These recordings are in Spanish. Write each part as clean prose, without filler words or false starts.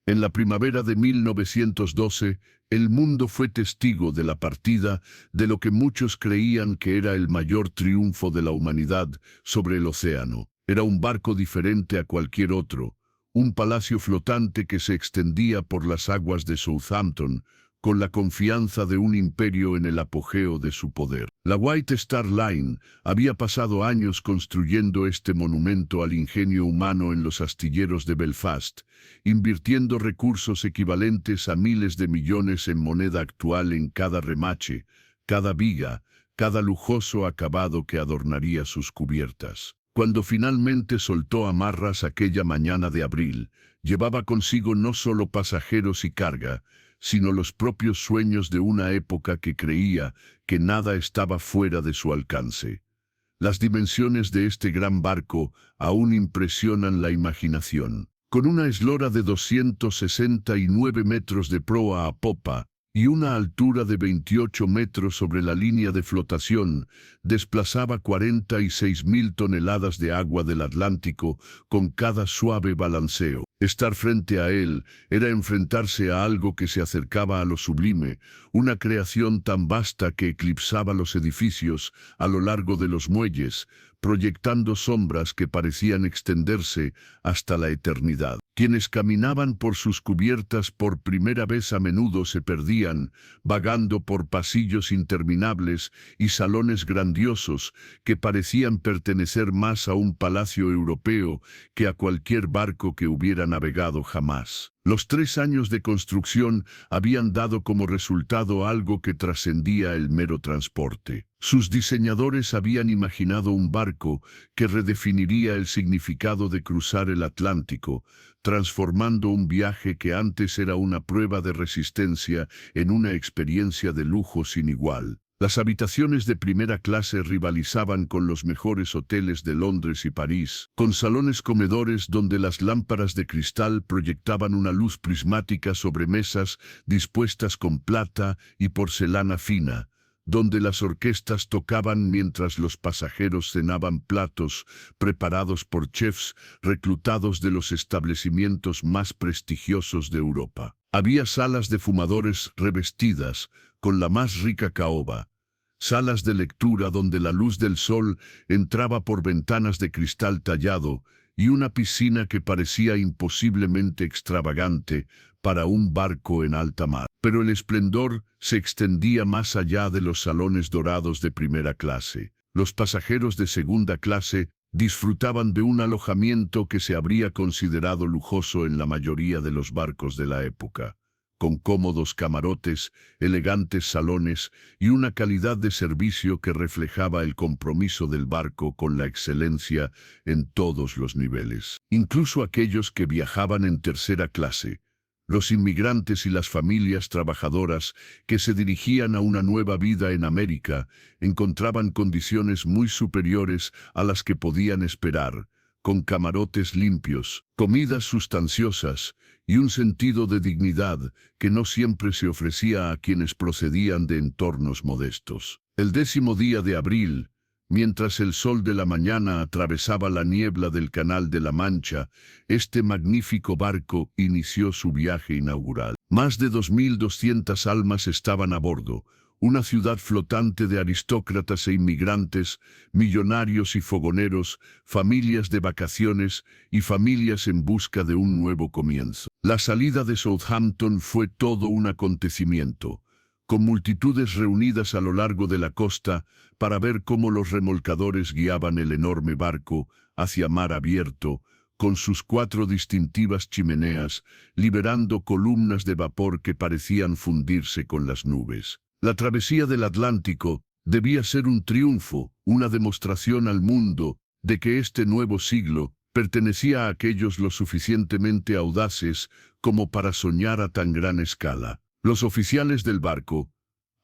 En la primavera de 1912, el mundo fue testigo de la partida de lo que muchos creían que era el mayor triunfo de la humanidad sobre el océano. Era un barco diferente a cualquier otro, un palacio flotante que se extendía por las aguas de Southampton, con la confianza de un imperio en el apogeo de su poder. La White Star Line había pasado años construyendo este monumento al ingenio humano en los astilleros de Belfast, invirtiendo recursos equivalentes a miles de millones en moneda actual en cada remache, cada viga, cada lujoso acabado que adornaría sus cubiertas. Cuando finalmente soltó amarras aquella mañana de abril, llevaba consigo no solo pasajeros y carga, sino los propios sueños de una época que creía que nada estaba fuera de su alcance. Las dimensiones de este gran barco aún impresionan la imaginación. Con una eslora de 269 metros de proa a popa y una altura de 28 metros sobre la línea de flotación, desplazaba 46.000 toneladas de agua del Atlántico con cada suave balanceo. Estar frente a él era enfrentarse a algo que se acercaba a lo sublime, una creación tan vasta que eclipsaba los edificios a lo largo de los muelles, proyectando sombras que parecían extenderse hasta la eternidad. Quienes caminaban por sus cubiertas por primera vez a menudo se perdían, vagando por pasillos interminables y salones grandiosos que parecían pertenecer más a un palacio europeo que a cualquier barco que hubiera navegado jamás. Los 3 años de construcción habían dado como resultado algo que trascendía el mero transporte. Sus diseñadores habían imaginado un barco que redefiniría el significado de cruzar el Atlántico, transformando un viaje que antes era una prueba de resistencia en una experiencia de lujo sin igual. Las habitaciones de primera clase rivalizaban con los mejores hoteles de Londres y París, con salones comedores donde las lámparas de cristal proyectaban una luz prismática sobre mesas dispuestas con plata y porcelana fina, donde las orquestas tocaban mientras los pasajeros cenaban platos preparados por chefs reclutados de los establecimientos más prestigiosos de Europa. Había salas de fumadores revestidas con la más rica caoba, salas de lectura donde la luz del sol entraba por ventanas de cristal tallado y una piscina que parecía imposiblemente extravagante para un barco en alta mar. Pero el esplendor se extendía más allá de los salones dorados de primera clase. Los pasajeros de segunda clase disfrutaban de un alojamiento que se habría considerado lujoso en la mayoría de los barcos de la época, con cómodos camarotes, elegantes salones y una calidad de servicio que reflejaba el compromiso del barco con la excelencia en todos los niveles. Incluso aquellos que viajaban en tercera clase, los inmigrantes y las familias trabajadoras que se dirigían a una nueva vida en América, encontraban condiciones muy superiores a las que podían esperar, con camarotes limpios, comidas sustanciosas y un sentido de dignidad que no siempre se ofrecía a quienes procedían de entornos modestos. El 10º día de abril, mientras el sol de la mañana atravesaba la niebla del Canal de la Mancha, este magnífico barco inició su viaje inaugural. Más de 2.200 almas estaban a bordo, una ciudad flotante de aristócratas e inmigrantes, millonarios y fogoneros, familias de vacaciones y familias en busca de un nuevo comienzo. La salida de Southampton fue todo un acontecimiento, con multitudes reunidas a lo largo de la costa para ver cómo los remolcadores guiaban el enorme barco hacia mar abierto, con sus 4 distintivas chimeneas, liberando columnas de vapor que parecían fundirse con las nubes. La travesía del Atlántico debía ser un triunfo, una demostración al mundo de que este nuevo siglo pertenecía a aquellos lo suficientemente audaces como para soñar a tan gran escala. Los oficiales del barco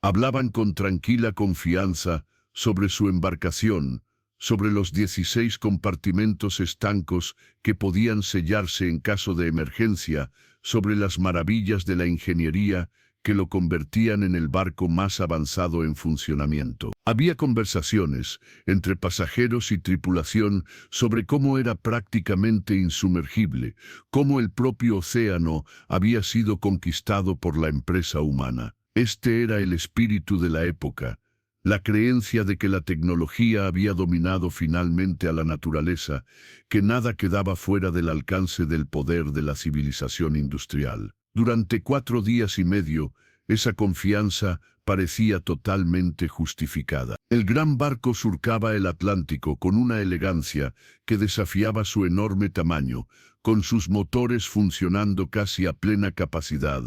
hablaban con tranquila confianza sobre su embarcación, sobre los 16 compartimentos estancos que podían sellarse en caso de emergencia, sobre las maravillas de la ingeniería que lo convertían en el barco más avanzado en funcionamiento. Había conversaciones entre pasajeros y tripulación sobre cómo era prácticamente insumergible, cómo el propio océano había sido conquistado por la empresa humana. Este era el espíritu de la época, la creencia de que la tecnología había dominado finalmente a la naturaleza, que nada quedaba fuera del alcance del poder de la civilización industrial. Durante 4 días y medio, esa confianza parecía totalmente justificada. El gran barco surcaba el Atlántico con una elegancia que desafiaba su enorme tamaño, con sus motores funcionando casi a plena capacidad,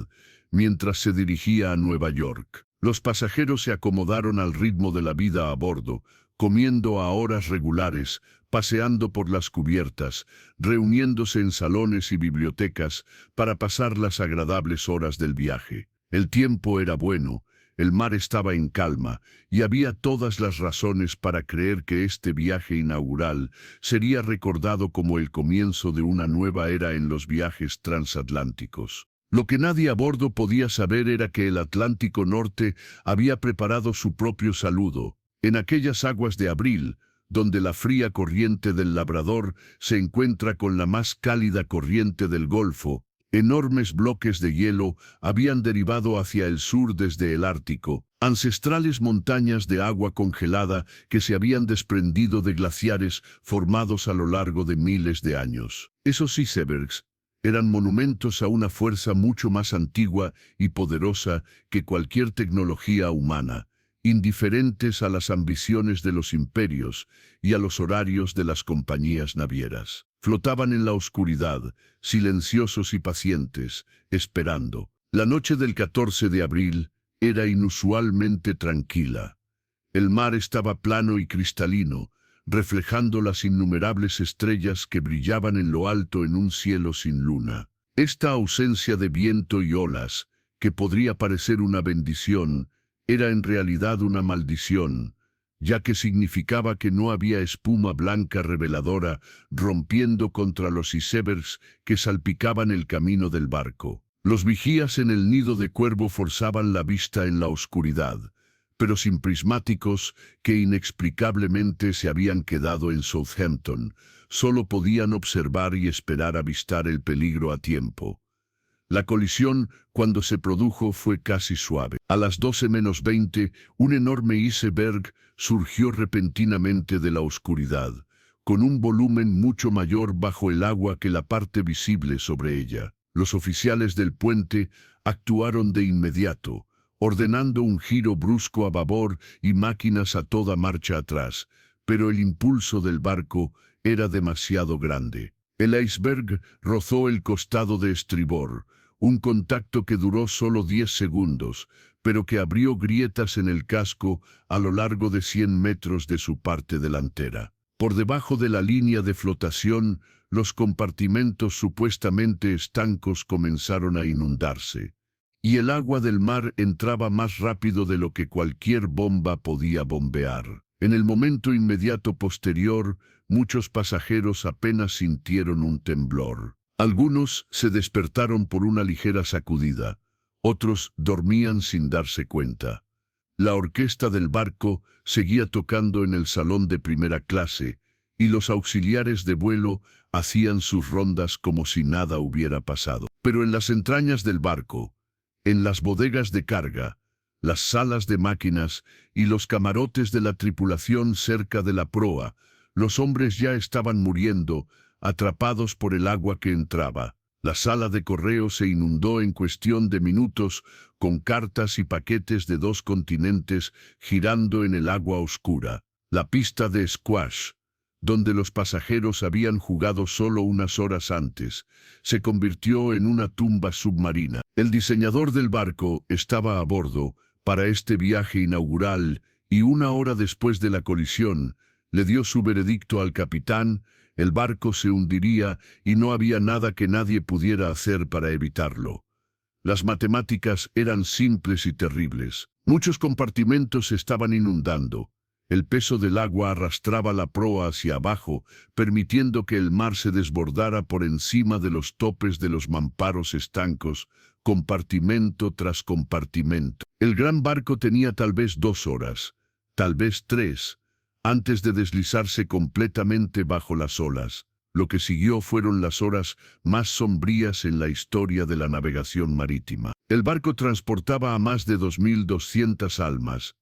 mientras se dirigía a Nueva York. Los pasajeros se acomodaron al ritmo de la vida a bordo, comiendo a horas regulares, paseando por las cubiertas, reuniéndose en salones y bibliotecas para pasar las agradables horas del viaje. El tiempo era bueno, el mar estaba en calma, y había todas las razones para creer que este viaje inaugural sería recordado como el comienzo de una nueva era en los viajes transatlánticos. Lo que nadie a bordo podía saber era que el Atlántico Norte había preparado su propio saludo. En aquellas aguas de abril, donde la fría corriente del Labrador se encuentra con la más cálida corriente del Golfo, enormes bloques de hielo habían derivado hacia el sur desde el Ártico, ancestrales montañas de agua congelada que se habían desprendido de glaciares formados a lo largo de miles de años. Esos icebergs eran monumentos a una fuerza mucho más antigua y poderosa que cualquier tecnología humana, indiferentes a las ambiciones de los imperios y a los horarios de las compañías navieras. Flotaban en la oscuridad, silenciosos y pacientes, esperando. La noche del 14 de abril era inusualmente tranquila. El mar estaba plano y cristalino, reflejando las innumerables estrellas que brillaban en lo alto en un cielo sin luna. Esta ausencia de viento y olas, que podría parecer una bendición, era en realidad una maldición, ya que significaba que no había espuma blanca reveladora rompiendo contra los icebergs que salpicaban el camino del barco. Los vigías en el nido de cuervo forzaban la vista en la oscuridad, pero sin prismáticos que inexplicablemente se habían quedado en Southampton, solo podían observar y esperar avistar el peligro a tiempo. La colisión, cuando se produjo, fue casi suave. A las 12:20, un enorme iceberg surgió repentinamente de la oscuridad, con un volumen mucho mayor bajo el agua que la parte visible sobre ella. Los oficiales del puente actuaron de inmediato, ordenando un giro brusco a babor y máquinas a toda marcha atrás, pero el impulso del barco era demasiado grande. El iceberg rozó el costado de estribor, un contacto que duró solo 10 segundos, pero que abrió grietas en el casco a lo largo de 100 metros de su parte delantera. Por debajo de la línea de flotación, los compartimentos supuestamente estancos comenzaron a inundarse, y el agua del mar entraba más rápido de lo que cualquier bomba podía bombear. En el momento inmediato posterior, muchos pasajeros apenas sintieron un temblor. Algunos se despertaron por una ligera sacudida, otros dormían sin darse cuenta. La orquesta del barco seguía tocando en el salón de primera clase, y los auxiliares de vuelo hacían sus rondas como si nada hubiera pasado. Pero en las entrañas del barco, en las bodegas de carga, las salas de máquinas y los camarotes de la tripulación cerca de la proa, los hombres ya estaban muriendo, atrapados por el agua que entraba. La sala de correo se inundó en cuestión de minutos, con cartas y paquetes de 2 continentes girando en el agua oscura. La pista de squash, donde los pasajeros habían jugado solo unas horas antes, se convirtió en una tumba submarina. El diseñador del barco estaba a bordo para este viaje inaugural y 1 hora después de la colisión, le dio su veredicto al capitán. El barco se hundiría y no había nada que nadie pudiera hacer para evitarlo. Las matemáticas eran simples y terribles. Muchos compartimentos se estaban inundando. El peso del agua arrastraba la proa hacia abajo, permitiendo que el mar se desbordara por encima de los topes de los mamparos estancos, compartimento tras compartimento. El gran barco tenía tal vez 2 horas, tal vez 3, antes de deslizarse completamente bajo las olas. Lo que siguió fueron las horas más sombrías en la historia de la navegación marítima. El barco transportaba a más de 2.200 almas,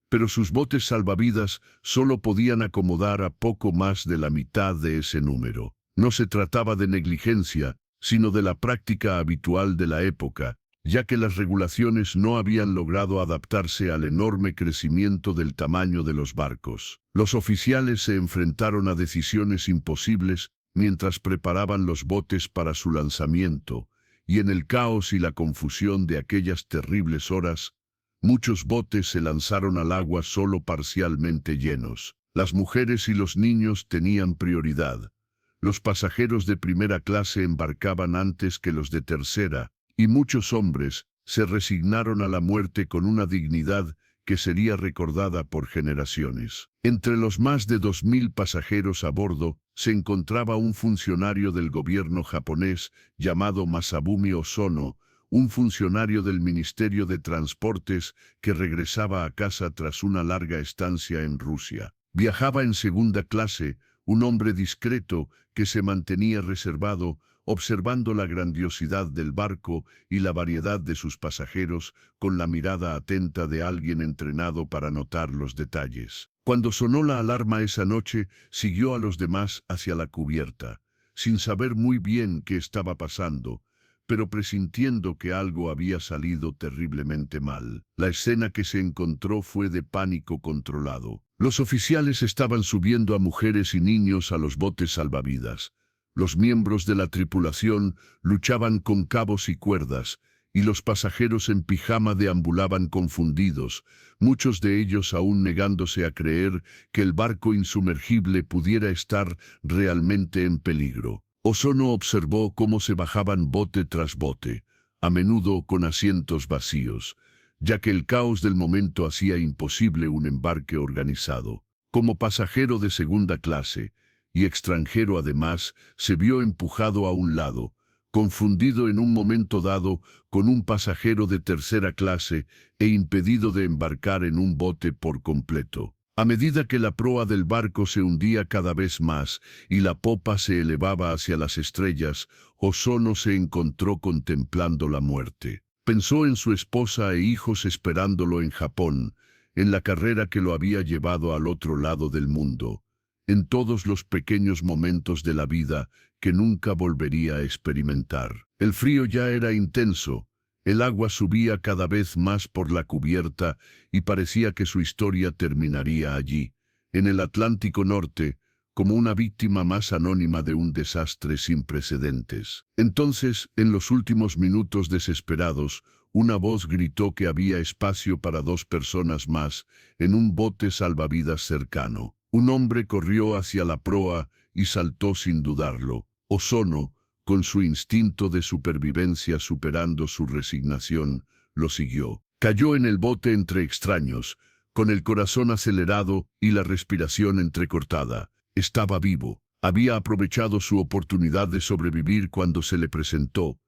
pero sus botes salvavidas solo podían acomodar a poco más de la mitad de ese número. No se trataba de negligencia, sino de la práctica habitual de la época, ya que las regulaciones no habían logrado adaptarse al enorme crecimiento del tamaño de los barcos. Los oficiales se enfrentaron a decisiones imposibles mientras preparaban los botes para su lanzamiento, y en el caos y la confusión de aquellas terribles horas, muchos botes se lanzaron al agua solo parcialmente llenos. Las mujeres y los niños tenían prioridad. Los pasajeros de primera clase embarcaban antes que los de tercera, y muchos hombres se resignaron a la muerte con una dignidad que sería recordada por generaciones. Entre los más de 2.000 pasajeros a bordo se encontraba un funcionario del gobierno japonés llamado Masabumi Osono, un funcionario del Ministerio de Transportes que regresaba a casa tras una larga estancia en Rusia. Viajaba en segunda clase, un hombre discreto que se mantenía reservado, observando la grandiosidad del barco y la variedad de sus pasajeros con la mirada atenta de alguien entrenado para notar los detalles. Cuando sonó la alarma esa noche, siguió a los demás hacia la cubierta, sin saber muy bien qué estaba pasando, pero presintiendo que algo había salido terriblemente mal. La escena que se encontró fue de pánico controlado. Los oficiales estaban subiendo a mujeres y niños a los botes salvavidas. Los miembros de la tripulación luchaban con cabos y cuerdas, y los pasajeros en pijama deambulaban confundidos, muchos de ellos aún negándose a creer que el barco insumergible pudiera estar realmente en peligro. Osono observó cómo se bajaban bote tras bote, a menudo con asientos vacíos, ya que el caos del momento hacía imposible un embarque organizado. Como pasajero de segunda clase, y extranjero además, se vio empujado a un lado, confundido en un momento dado con un pasajero de tercera clase e impedido de embarcar en un bote por completo. A medida que la proa del barco se hundía cada vez más y la popa se elevaba hacia las estrellas, Osono se encontró contemplando la muerte. Pensó en su esposa e hijos esperándolo en Japón, en la carrera que lo había llevado al otro lado del mundo, en todos los pequeños momentos de la vida que nunca volvería a experimentar. El frío ya era intenso, el agua subía cada vez más por la cubierta y parecía que su historia terminaría allí, en el Atlántico Norte, como una víctima más anónima de un desastre sin precedentes. Entonces, en los últimos minutos desesperados, una voz gritó que había espacio para 2 personas más en un bote salvavidas cercano. Un hombre corrió hacia la proa y saltó sin dudarlo. Osono, con su instinto de supervivencia superando su resignación, lo siguió. Cayó en el bote entre extraños, con el corazón acelerado y la respiración entrecortada. Estaba vivo. Había aprovechado su oportunidad de sobrevivir cuando se le presentó,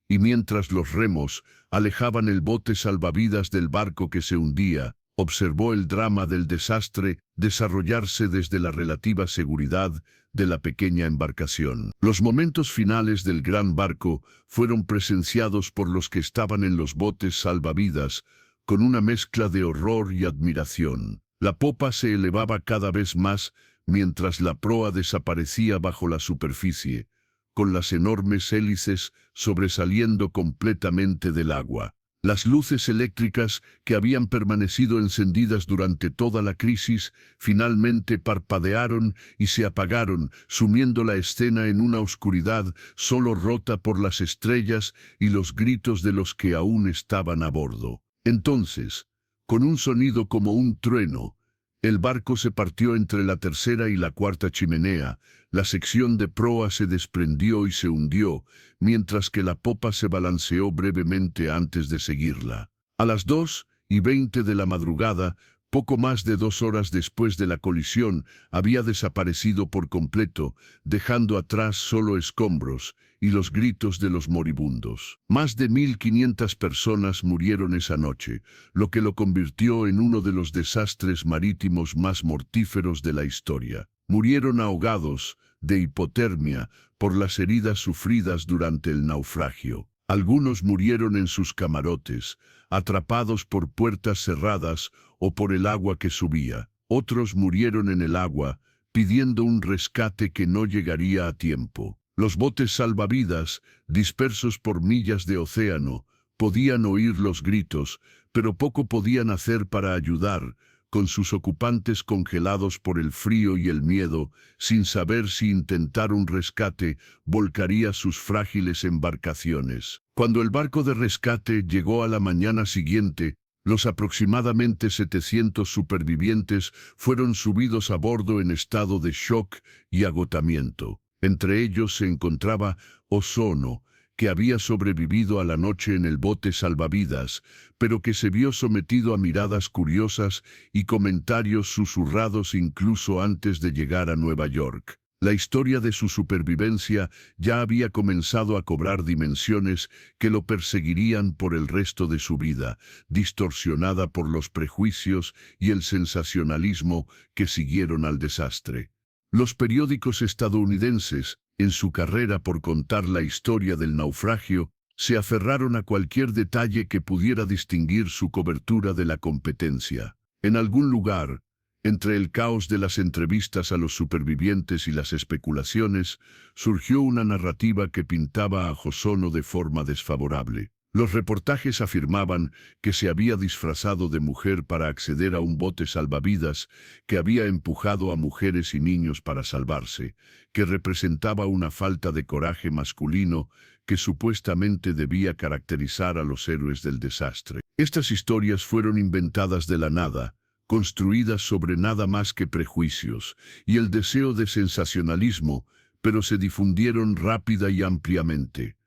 y mientras los remos alejaban el bote salvavidas del barco que se hundía, observó el drama del desastre desarrollarse desde la relativa seguridad de la pequeña embarcación. Los momentos finales del gran barco fueron presenciados por los que estaban en los botes salvavidas con una mezcla de horror y admiración. La popa se elevaba cada vez más mientras la proa desaparecía bajo la superficie, con las enormes hélices sobresaliendo completamente del agua. Las luces eléctricas que habían permanecido encendidas durante toda la crisis finalmente parpadearon y se apagaron, sumiendo la escena en una oscuridad solo rota por las estrellas y los gritos de los que aún estaban a bordo. Entonces, con un sonido como un trueno, el barco se partió entre la tercera y la cuarta chimenea, la sección de proa se desprendió y se hundió, mientras que la popa se balanceó brevemente antes de seguirla. A las 2:20 de la madrugada, Poco más de 2 horas después de la colisión, había desaparecido por completo, dejando atrás solo escombros y los gritos de los moribundos. Más de 1.500 personas murieron esa noche, lo que lo convirtió en uno de los desastres marítimos más mortíferos de la historia. Murieron ahogados, de hipotermia, por las heridas sufridas durante el naufragio. Algunos murieron en sus camarotes, atrapados por puertas cerradas o por el agua que subía. Otros murieron en el agua, pidiendo un rescate que no llegaría a tiempo. Los botes salvavidas, dispersos por millas de océano, podían oír los gritos, pero poco podían hacer para ayudar, con sus ocupantes congelados por el frío y el miedo, sin saber si intentar un rescate volcaría sus frágiles embarcaciones. Cuando el barco de rescate llegó a la mañana siguiente, los aproximadamente 700 supervivientes fueron subidos a bordo en estado de shock y agotamiento. Entre ellos se encontraba Ozono, que había sobrevivido a la noche en el bote salvavidas, pero que se vio sometido a miradas curiosas y comentarios susurrados incluso antes de llegar a Nueva York. La historia de su supervivencia ya había comenzado a cobrar dimensiones que lo perseguirían por el resto de su vida, distorsionada por los prejuicios y el sensacionalismo que siguieron al desastre. Los periódicos estadounidenses, en su carrera por contar la historia del naufragio, se aferraron a cualquier detalle que pudiera distinguir su cobertura de la competencia. En algún lugar, entre el caos de las entrevistas a los supervivientes y las especulaciones, surgió una narrativa que pintaba a Ozono de forma desfavorable. Los reportajes afirmaban que se había disfrazado de mujer para acceder a un bote salvavidas, que había empujado a mujeres y niños para salvarse, que representaba una falta de coraje masculino que supuestamente debía caracterizar a los héroes del desastre. Estas historias fueron inventadas de la nada, construidas sobre nada más que prejuicios y el deseo de sensacionalismo, pero se difundieron rápida y ampliamente.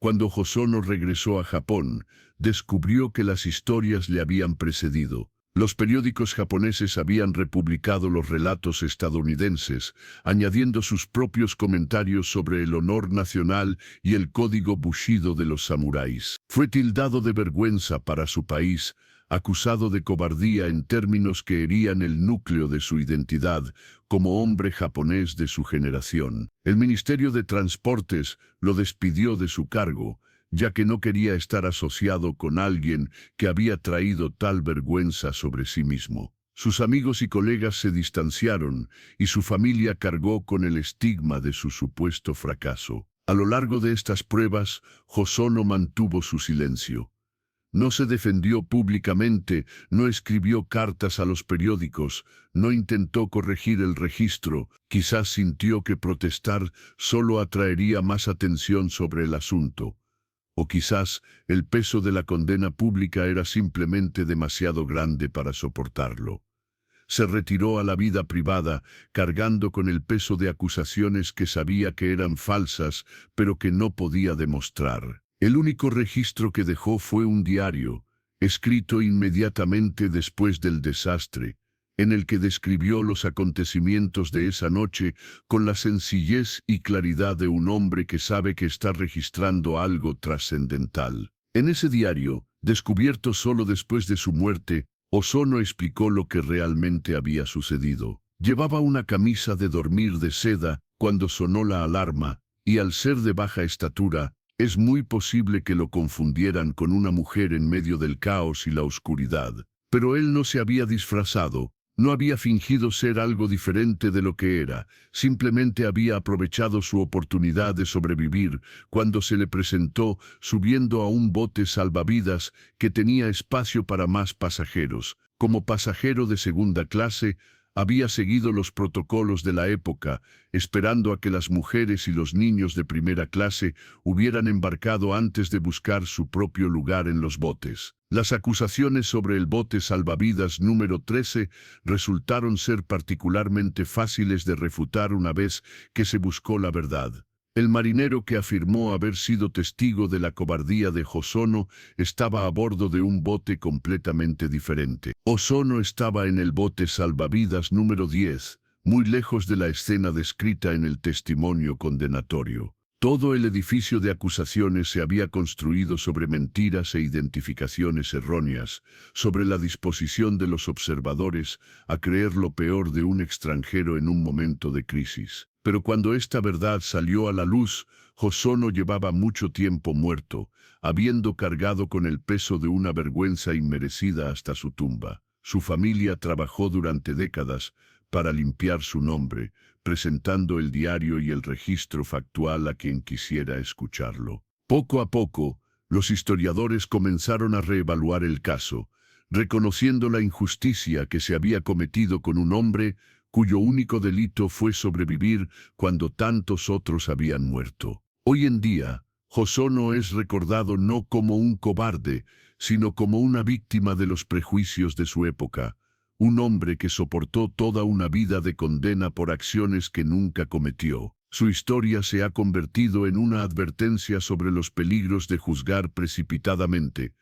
Cuando Ozono regresó a Japón, descubrió que las historias le habían precedido. Los periódicos japoneses habían republicado los relatos estadounidenses, añadiendo sus propios comentarios sobre el honor nacional y el código Bushido de los samuráis. Fue tildado de vergüenza para su país, acusado de cobardía en términos que herían el núcleo de su identidad como hombre japonés de su generación. El Ministerio de Transportes lo despidió de su cargo, ya que no quería estar asociado con alguien que había traído tal vergüenza sobre sí mismo. Sus amigos y colegas se distanciaron y su familia cargó con el estigma de su supuesto fracaso. A lo largo de estas pruebas, Ozono mantuvo su silencio. No se defendió públicamente, no escribió cartas a los periódicos, no intentó corregir el registro, quizás sintió que protestar solo atraería más atención sobre el asunto. O quizás el peso de la condena pública era simplemente demasiado grande para soportarlo. Se retiró a la vida privada, cargando con el peso de acusaciones que sabía que eran falsas, pero que no podía demostrar. El único registro que dejó fue un diario, escrito inmediatamente después del desastre, en el que describió los acontecimientos de esa noche con la sencillez y claridad de un hombre que sabe que está registrando algo trascendental. En ese diario, descubierto solo después de su muerte, Ozono explicó lo que realmente había sucedido. Llevaba una camisa de dormir de seda cuando sonó la alarma, y al ser de baja estatura, es muy posible que lo confundieran con una mujer en medio del caos y la oscuridad. Pero él no se había disfrazado, no había fingido ser algo diferente de lo que era, simplemente había aprovechado su oportunidad de sobrevivir cuando se le presentó subiendo a un bote salvavidas que tenía espacio para más pasajeros. Como pasajero de segunda clase, había seguido los protocolos de la época, esperando a que las mujeres y los niños de primera clase hubieran embarcado antes de buscar su propio lugar en los botes. Las acusaciones sobre el bote salvavidas número 13 resultaron ser particularmente fáciles de refutar una vez que se buscó la verdad. El marinero que afirmó haber sido testigo de la cobardía de Hosono estaba a bordo de un bote completamente diferente. Hosono estaba en el bote salvavidas número 10, muy lejos de la escena descrita en el testimonio condenatorio. Todo el edificio de acusaciones se había construido sobre mentiras e identificaciones erróneas, sobre la disposición de los observadores a creer lo peor de un extranjero en un momento de crisis. Pero cuando esta verdad salió a la luz, Hosono llevaba mucho tiempo muerto, habiendo cargado con el peso de una vergüenza inmerecida hasta su tumba. Su familia trabajó durante décadas para limpiar su nombre, presentando el diario y el registro factual a quien quisiera escucharlo. Poco a poco, los historiadores comenzaron a reevaluar el caso, reconociendo la injusticia que se había cometido con un hombre cuyo único delito fue sobrevivir cuando tantos otros habían muerto. Hoy en día, Hosono es recordado no como un cobarde, sino como una víctima de los prejuicios de su época, un hombre que soportó toda una vida de condena por acciones que nunca cometió. Su historia se ha convertido en una advertencia sobre los peligros de juzgar precipitadamente,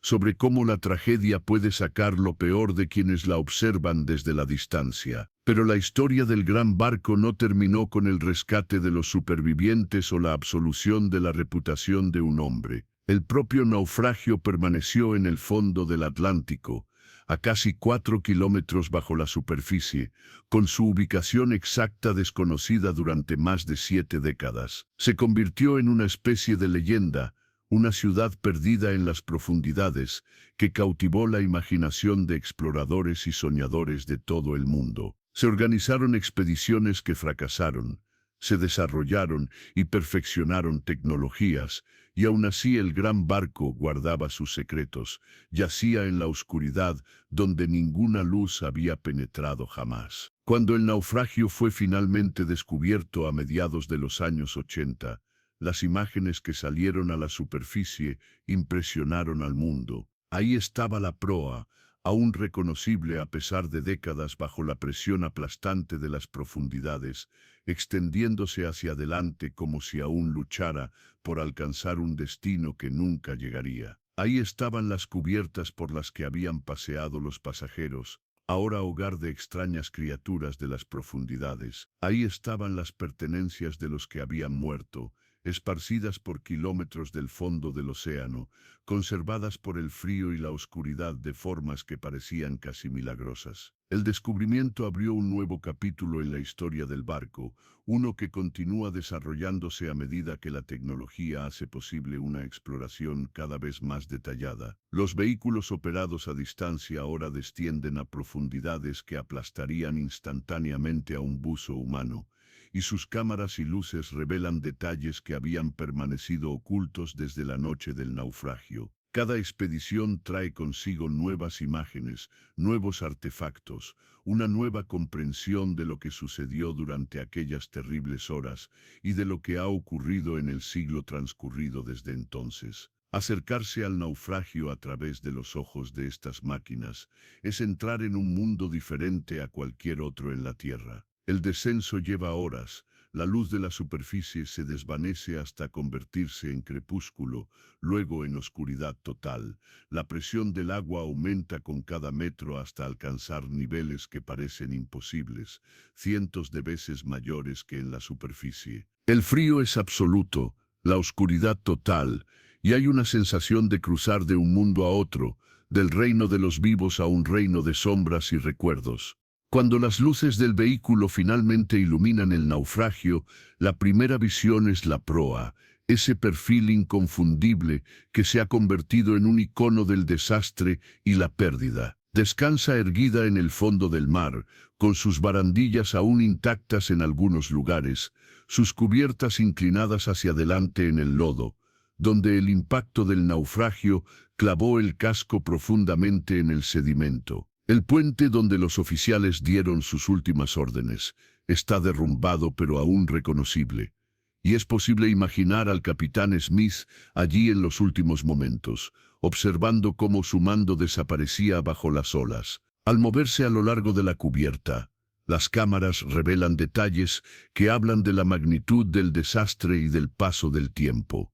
sobre cómo la tragedia puede sacar lo peor de quienes la observan desde la distancia. Pero la historia del gran barco no terminó con el rescate de los supervivientes o la absolución de la reputación de un hombre. El propio naufragio permaneció en el fondo del Atlántico, a casi 4 kilómetros bajo la superficie, con su ubicación exacta desconocida durante más de 7 décadas. Se convirtió en una especie de leyenda, una ciudad perdida en las profundidades, que cautivó la imaginación de exploradores y soñadores de todo el mundo. Se organizaron expediciones que fracasaron, se desarrollaron y perfeccionaron tecnologías, y aún así el gran barco guardaba sus secretos, yacía en la oscuridad donde ninguna luz había penetrado jamás. Cuando el naufragio fue finalmente descubierto a mediados de los años 80, las imágenes que salieron a la superficie impresionaron al mundo. Ahí estaba la proa, aún reconocible a pesar de décadas bajo la presión aplastante de las profundidades, extendiéndose hacia adelante como si aún luchara por alcanzar un destino que nunca llegaría. Ahí estaban las cubiertas por las que habían paseado los pasajeros, ahora hogar de extrañas criaturas de las profundidades. Ahí estaban las pertenencias de los que habían muerto, esparcidas por kilómetros del fondo del océano, conservadas por el frío y la oscuridad de formas que parecían casi milagrosas. El descubrimiento abrió un nuevo capítulo en la historia del barco, uno que continúa desarrollándose a medida que la tecnología hace posible una exploración cada vez más detallada. Los vehículos operados a distancia ahora descienden a profundidades que aplastarían instantáneamente a un buzo humano, y sus cámaras y luces revelan detalles que habían permanecido ocultos desde la noche del naufragio. Cada expedición trae consigo nuevas imágenes, nuevos artefactos, una nueva comprensión de lo que sucedió durante aquellas terribles horas y de lo que ha ocurrido en el siglo transcurrido desde entonces. Acercarse al naufragio a través de los ojos de estas máquinas es entrar en un mundo diferente a cualquier otro en la Tierra. El descenso lleva horas, la luz de la superficie se desvanece hasta convertirse en crepúsculo, luego en oscuridad total. La presión del agua aumenta con cada metro hasta alcanzar niveles que parecen imposibles, cientos de veces mayores que en la superficie. El frío es absoluto, la oscuridad total, y hay una sensación de cruzar de un mundo a otro, del reino de los vivos a un reino de sombras y recuerdos. Cuando las luces del vehículo finalmente iluminan el naufragio, la primera visión es la proa, ese perfil inconfundible que se ha convertido en un icono del desastre y la pérdida. Descansa erguida en el fondo del mar, con sus barandillas aún intactas en algunos lugares, sus cubiertas inclinadas hacia adelante en el lodo, donde el impacto del naufragio clavó el casco profundamente en el sedimento. El puente donde los oficiales dieron sus últimas órdenes está derrumbado pero aún reconocible, y es posible imaginar al capitán Smith allí en los últimos momentos, observando cómo su mando desaparecía bajo las olas. Al moverse a lo largo de la cubierta, Las cámaras revelan detalles que hablan de la magnitud del desastre y del paso del tiempo.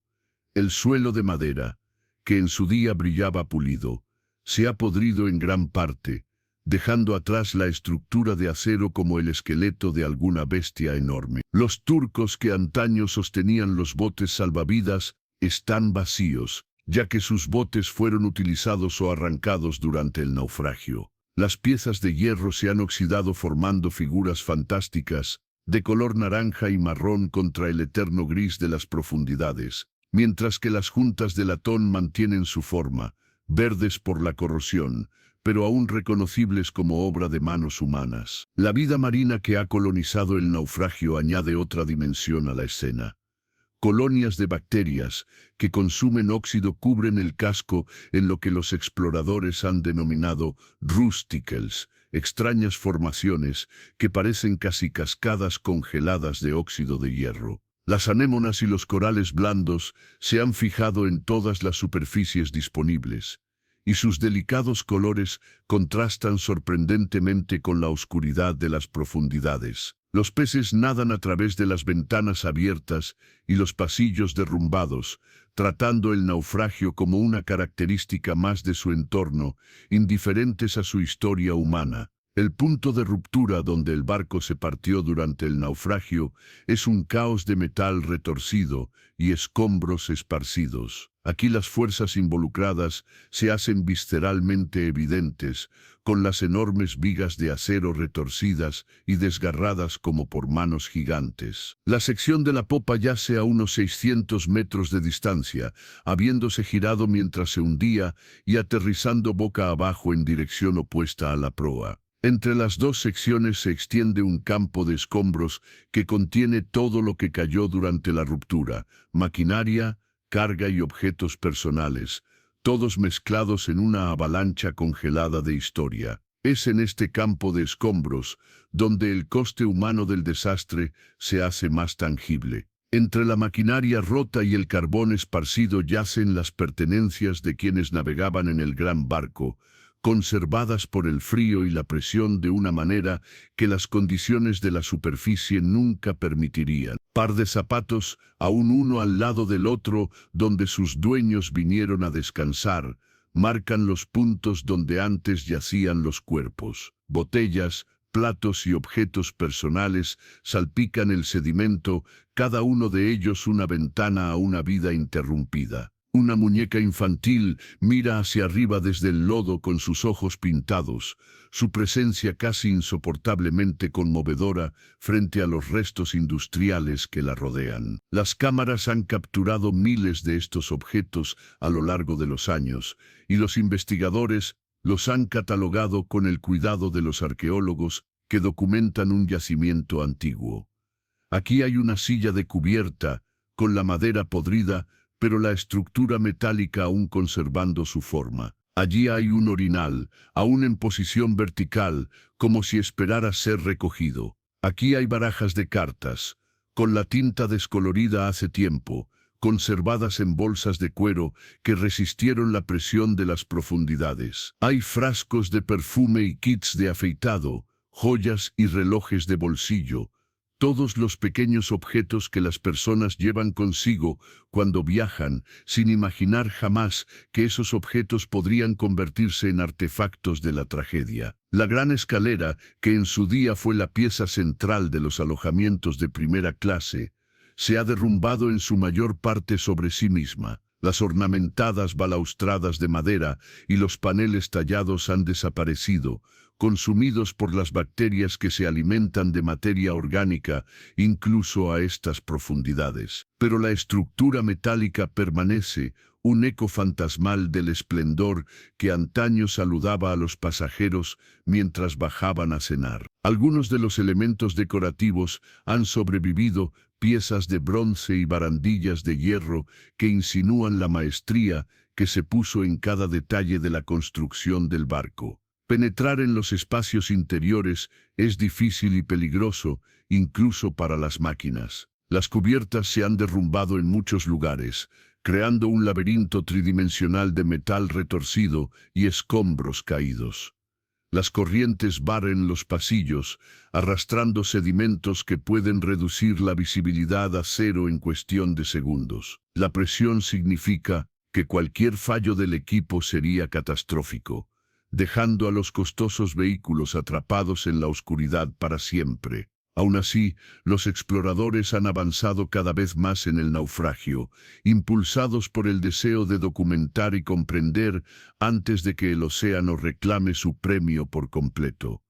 El suelo de madera, que en su día brillaba pulido, se ha podrido en gran parte, dejando atrás la estructura de acero como el esqueleto de alguna bestia enorme. Los turcos que antaño sostenían los botes salvavidas están vacíos, ya que sus botes fueron utilizados o arrancados durante el naufragio. Las piezas de hierro se han oxidado formando figuras fantásticas, de color naranja y marrón contra el eterno gris de las profundidades, mientras que las juntas de latón mantienen su forma, verdes por la corrosión, pero aún reconocibles como obra de manos humanas. La vida marina que ha colonizado el naufragio añade otra dimensión a la escena. Colonias de bacterias que consumen óxido cubren el casco en lo que los exploradores han denominado rusticles, extrañas formaciones que parecen casi cascadas congeladas de óxido de hierro. Las anémonas y los corales blandos se han fijado en todas las superficies disponibles, y sus delicados colores contrastan sorprendentemente con la oscuridad de las profundidades. Los peces nadan a través de las ventanas abiertas y los pasillos derrumbados, tratando el naufragio como una característica más de su entorno, indiferentes a su historia humana. El punto de ruptura donde el barco se partió durante el naufragio es un caos de metal retorcido y escombros esparcidos. Aquí las fuerzas involucradas se hacen visceralmente evidentes, con las enormes vigas de acero retorcidas y desgarradas como por manos gigantes. La sección de la popa yace a unos 600 metros de distancia, habiéndose girado mientras se hundía y aterrizando boca abajo en dirección opuesta a la proa. Entre las dos secciones se extiende un campo de escombros que contiene todo lo que cayó durante la ruptura: maquinaria, carga y objetos personales, todos mezclados en una avalancha congelada de historia. Es en este campo de escombros donde el coste humano del desastre se hace más tangible. Entre la maquinaria rota y el carbón esparcido yacen las pertenencias de quienes navegaban en el gran barco, conservadas por el frío y la presión de una manera que las condiciones de la superficie nunca permitirían. Par de zapatos, aún uno al lado del otro, donde sus dueños vinieron a descansar, marcan los puntos donde antes yacían los cuerpos. Botellas, platos y objetos personales salpican el sedimento, cada uno de ellos una ventana a una vida interrumpida. Una muñeca infantil mira hacia arriba desde el lodo con sus ojos pintados, su presencia casi insoportablemente conmovedora frente a los restos industriales que la rodean. Las cámaras han capturado miles de estos objetos a lo largo de los años, y los investigadores los han catalogado con el cuidado de los arqueólogos que documentan un yacimiento antiguo. Aquí hay una silla de cubierta, con la madera podrida, pero la estructura metálica aún conservando su forma. Allí hay un orinal, aún en posición vertical, como si esperara ser recogido. Aquí hay barajas de cartas, con la tinta descolorida hace tiempo, conservadas en bolsas de cuero que resistieron la presión de las profundidades. Hay frascos de perfume y kits de afeitado, joyas y relojes de bolsillo, todos los pequeños objetos que las personas llevan consigo cuando viajan, sin imaginar jamás que esos objetos podrían convertirse en artefactos de la tragedia. La gran escalera, que en su día fue la pieza central de los alojamientos de primera clase, se ha derrumbado en su mayor parte sobre sí misma. Las ornamentadas balaustradas de madera y los paneles tallados han desaparecido, consumidos por las bacterias que se alimentan de materia orgánica, incluso a estas profundidades. Pero la estructura metálica permanece, un eco fantasmal del esplendor que antaño saludaba a los pasajeros mientras bajaban a cenar. Algunos de los elementos decorativos han sobrevivido, piezas de bronce y barandillas de hierro que insinúan la maestría que se puso en cada detalle de la construcción del barco. Penetrar en los espacios interiores es difícil y peligroso, incluso para las máquinas. Las cubiertas se han derrumbado en muchos lugares, creando un laberinto tridimensional de metal retorcido y escombros caídos. Las corrientes barren los pasillos, arrastrando sedimentos que pueden reducir la visibilidad a cero en cuestión de segundos. La presión significa que cualquier fallo del equipo sería catastrófico, dejando a los costosos vehículos atrapados en la oscuridad para siempre. Aún así, los exploradores han avanzado cada vez más en el naufragio, impulsados por el deseo de documentar y comprender antes de que el océano reclame su premio por completo.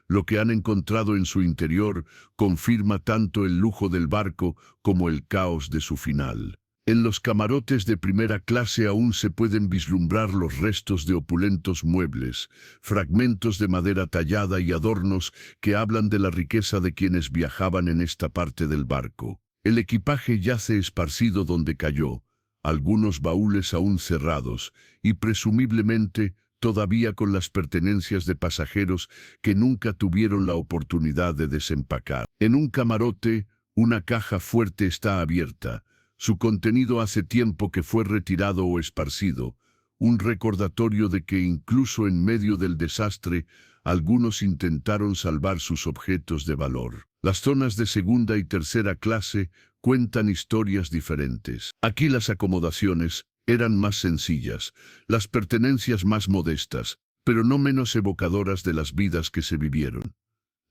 Lo que han encontrado en su interior confirma tanto el lujo del barco como el caos de su final. En los camarotes de primera clase aún se pueden vislumbrar los restos de opulentos muebles, fragmentos de madera tallada y adornos que hablan de la riqueza de quienes viajaban en esta parte del barco. El equipaje yace esparcido donde cayó, algunos baúles aún cerrados y presumiblemente todavía con las pertenencias de pasajeros que nunca tuvieron la oportunidad de desempacar. En un camarote, una caja fuerte está abierta. Su contenido hace tiempo que fue retirado o esparcido, un recordatorio de que incluso en medio del desastre, algunos intentaron salvar sus objetos de valor. Las zonas de segunda y tercera clase cuentan historias diferentes. Aquí las acomodaciones eran más sencillas, las pertenencias más modestas, pero no menos evocadoras de las vidas que se vivieron.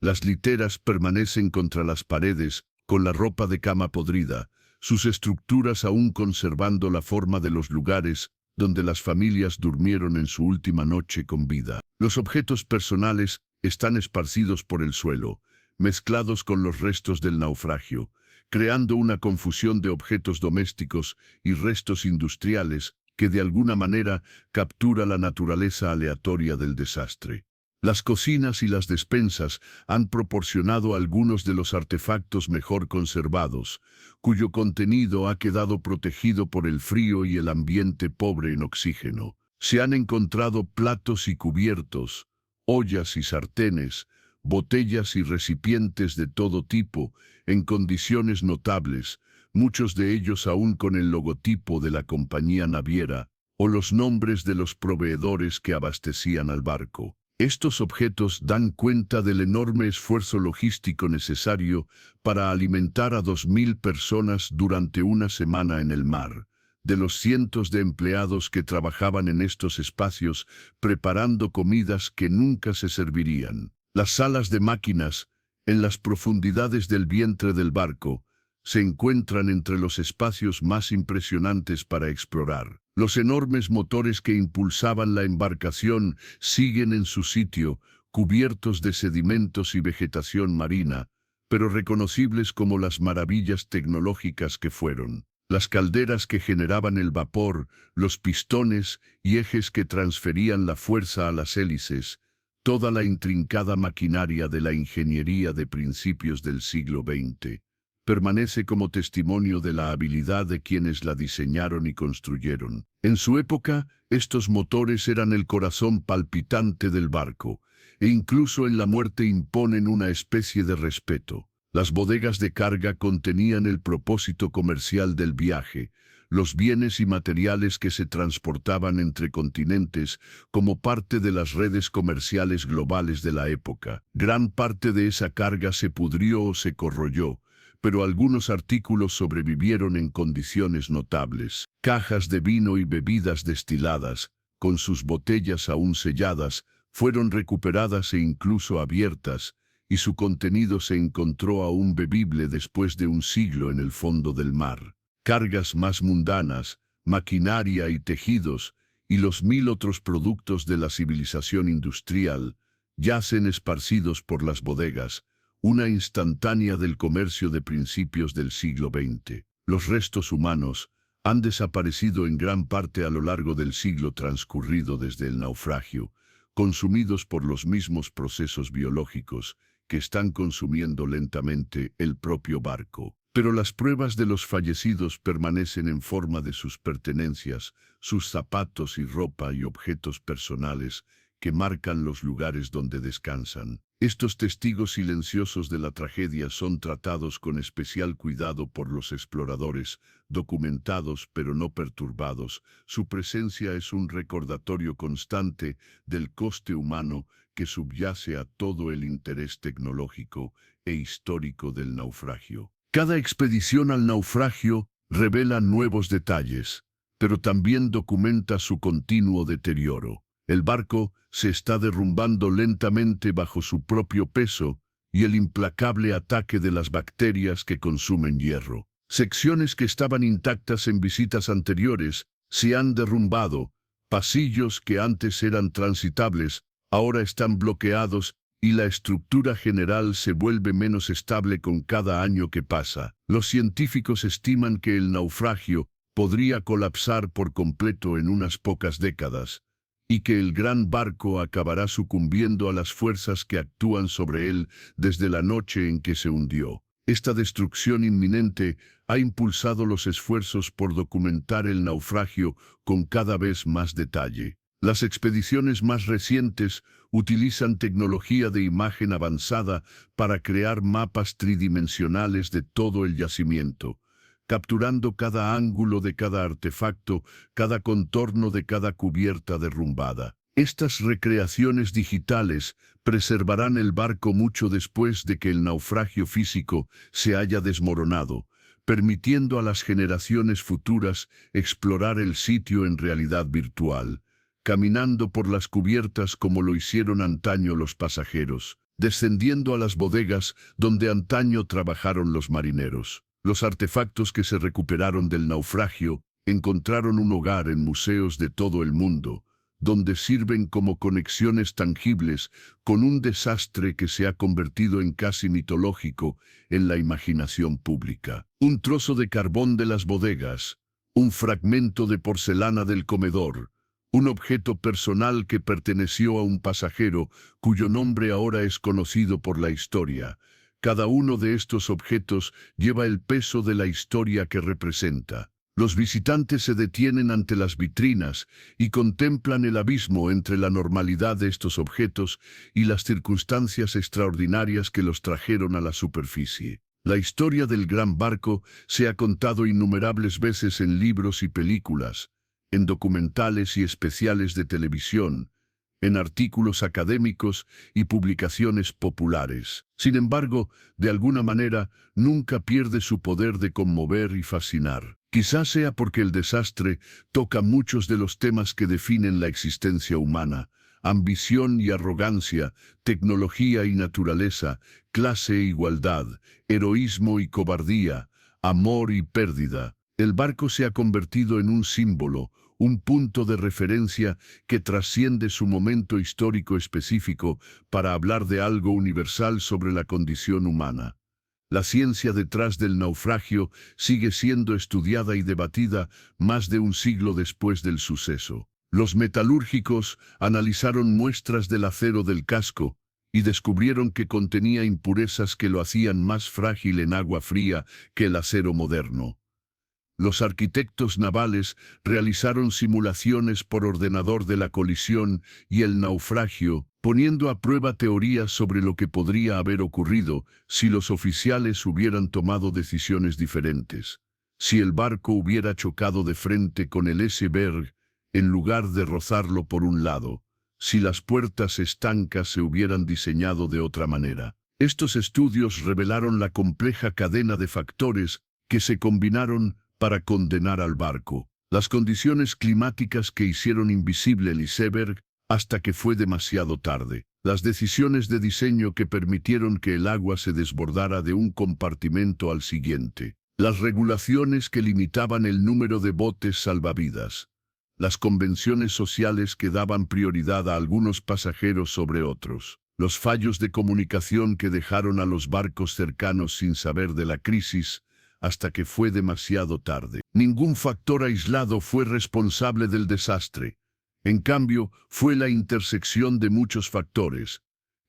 Las literas permanecen contra las paredes, con la ropa de cama podrida, sus estructuras aún conservando la forma de los lugares donde las familias durmieron en su última noche con vida. Los objetos personales están esparcidos por el suelo, mezclados con los restos del naufragio, creando una confusión de objetos domésticos y restos industriales que de alguna manera captura la naturaleza aleatoria del desastre. Las cocinas y las despensas han proporcionado algunos de los artefactos mejor conservados, cuyo contenido ha quedado protegido por el frío y el ambiente pobre en oxígeno. Se han encontrado platos y cubiertos, ollas y sartenes, botellas y recipientes de todo tipo, en condiciones notables, muchos de ellos aún con el logotipo de la compañía naviera o los nombres de los proveedores que abastecían al barco. Estos objetos dan cuenta del enorme esfuerzo logístico necesario para alimentar a 2.000 personas durante una semana en el mar, de los cientos de empleados que trabajaban en estos espacios preparando comidas que nunca se servirían. Las salas de máquinas, en las profundidades del vientre del barco, se encuentran entre los espacios más impresionantes para explorar. Los enormes motores que impulsaban la embarcación siguen en su sitio, cubiertos de sedimentos y vegetación marina, pero reconocibles como las maravillas tecnológicas que fueron. Las calderas que generaban el vapor, los pistones y ejes que transferían la fuerza a las hélices, toda la intrincada maquinaria de la ingeniería de principios del siglo XX. Permanece como testimonio de la habilidad de quienes la diseñaron y construyeron. En su época, estos motores eran el corazón palpitante del barco, e incluso en la muerte imponen una especie de respeto. Las bodegas de carga contenían el propósito comercial del viaje, los bienes y materiales que se transportaban entre continentes como parte de las redes comerciales globales de la época. Gran parte de esa carga se pudrió o se corroyó, pero algunos artículos sobrevivieron en condiciones notables. Cajas de vino y bebidas destiladas, con sus botellas aún selladas, fueron recuperadas e incluso abiertas, y su contenido se encontró aún bebible después de un siglo en el fondo del mar. Cargas más mundanas, maquinaria y tejidos, y los 1.000 otros productos de la civilización industrial, yacen esparcidos por las bodegas, una instantánea del comercio de principios del siglo XX. Los restos humanos han desaparecido en gran parte a lo largo del siglo transcurrido desde el naufragio, consumidos por los mismos procesos biológicos que están consumiendo lentamente el propio barco. Pero las pruebas de los fallecidos permanecen en forma de sus pertenencias, sus zapatos y ropa y objetos personales que marcan los lugares donde descansan. Estos testigos silenciosos de la tragedia son tratados con especial cuidado por los exploradores, documentados pero no perturbados. Su presencia es un recordatorio constante del coste humano que subyace a todo el interés tecnológico e histórico del naufragio. Cada expedición al naufragio revela nuevos detalles, pero también documenta su continuo deterioro. El barco se está derrumbando lentamente bajo su propio peso y el implacable ataque de las bacterias que consumen hierro. Secciones que estaban intactas en visitas anteriores se han derrumbado, pasillos que antes eran transitables ahora están bloqueados y la estructura general se vuelve menos estable con cada año que pasa. Los científicos estiman que el naufragio podría colapsar por completo en unas pocas décadas, y que el gran barco acabará sucumbiendo a las fuerzas que actúan sobre él desde la noche en que se hundió. Esta destrucción inminente ha impulsado los esfuerzos por documentar el naufragio con cada vez más detalle. Las expediciones más recientes utilizan tecnología de imagen avanzada para crear mapas tridimensionales de todo el yacimiento, capturando cada ángulo de cada artefacto, cada contorno de cada cubierta derrumbada. Estas recreaciones digitales preservarán el barco mucho después de que el naufragio físico se haya desmoronado, permitiendo a las generaciones futuras explorar el sitio en realidad virtual, caminando por las cubiertas como lo hicieron antaño los pasajeros, descendiendo a las bodegas donde antaño trabajaron los marineros. Los artefactos que se recuperaron del naufragio encontraron un hogar en museos de todo el mundo, donde sirven como conexiones tangibles con un desastre que se ha convertido en casi mitológico en la imaginación pública. Un trozo de carbón de las bodegas, un fragmento de porcelana del comedor, un objeto personal que perteneció a un pasajero cuyo nombre ahora es conocido por la historia. Cada uno de estos objetos lleva el peso de la historia que representa. Los visitantes se detienen ante las vitrinas y contemplan el abismo entre la normalidad de estos objetos y las circunstancias extraordinarias que los trajeron a la superficie. La historia del gran barco se ha contado innumerables veces en libros y películas, en documentales y especiales de televisión, en artículos académicos y publicaciones populares. Sin embargo, de alguna manera, nunca pierde su poder de conmover y fascinar. Quizás sea porque el desastre toca muchos de los temas que definen la existencia humana: ambición y arrogancia, tecnología y naturaleza, clase e igualdad, heroísmo y cobardía, amor y pérdida. El barco se ha convertido en un símbolo, un punto de referencia que trasciende su momento histórico específico para hablar de algo universal sobre la condición humana. La ciencia detrás del naufragio sigue siendo estudiada y debatida más de un siglo después del suceso. Los metalúrgicos analizaron muestras del acero del casco y descubrieron que contenía impurezas que lo hacían más frágil en agua fría que el acero moderno. Los arquitectos navales realizaron simulaciones por ordenador de la colisión y el naufragio, poniendo a prueba teorías sobre lo que podría haber ocurrido si los oficiales hubieran tomado decisiones diferentes. Si el barco hubiera chocado de frente con el iceberg, en lugar de rozarlo por un lado, si las puertas estancas se hubieran diseñado de otra manera. Estos estudios revelaron la compleja cadena de factores que se combinaron para condenar al barco. Las condiciones climáticas que hicieron invisible el iceberg hasta que fue demasiado tarde. Las decisiones de diseño que permitieron que el agua se desbordara de un compartimento al siguiente. Las regulaciones que limitaban el número de botes salvavidas. Las convenciones sociales que daban prioridad a algunos pasajeros sobre otros. Los fallos de comunicación que dejaron a los barcos cercanos sin saber de la crisis hasta que fue demasiado tarde. Ningún factor aislado fue responsable del desastre. En cambio, fue la intersección de muchos factores,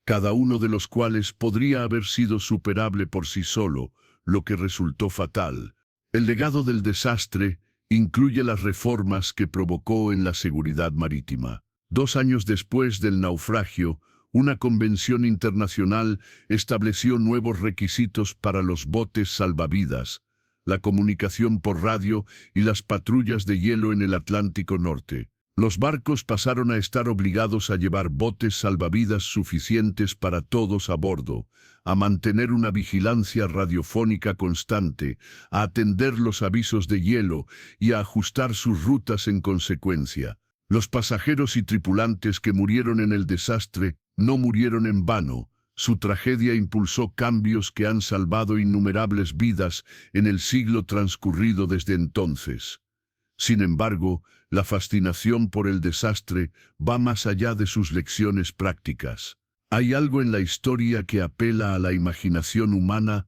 cada uno de los cuales podría haber sido superable por sí solo, lo que resultó fatal. El legado del desastre incluye las reformas que provocó en la seguridad marítima. 2 años después del naufragio, Una convención internacional estableció nuevos requisitos para los botes salvavidas, la comunicación por radio y las patrullas de hielo en el Atlántico Norte. Los barcos pasaron a estar obligados a llevar botes salvavidas suficientes para todos a bordo, a mantener una vigilancia radiofónica constante, a atender los avisos de hielo y a ajustar sus rutas en consecuencia. Los pasajeros y tripulantes que murieron en el desastre no murieron en vano. Su tragedia impulsó cambios que han salvado innumerables vidas en el siglo transcurrido desde entonces. Sin embargo, la fascinación por el desastre va más allá de sus lecciones prácticas. Hay algo en la historia que apela a la imaginación humana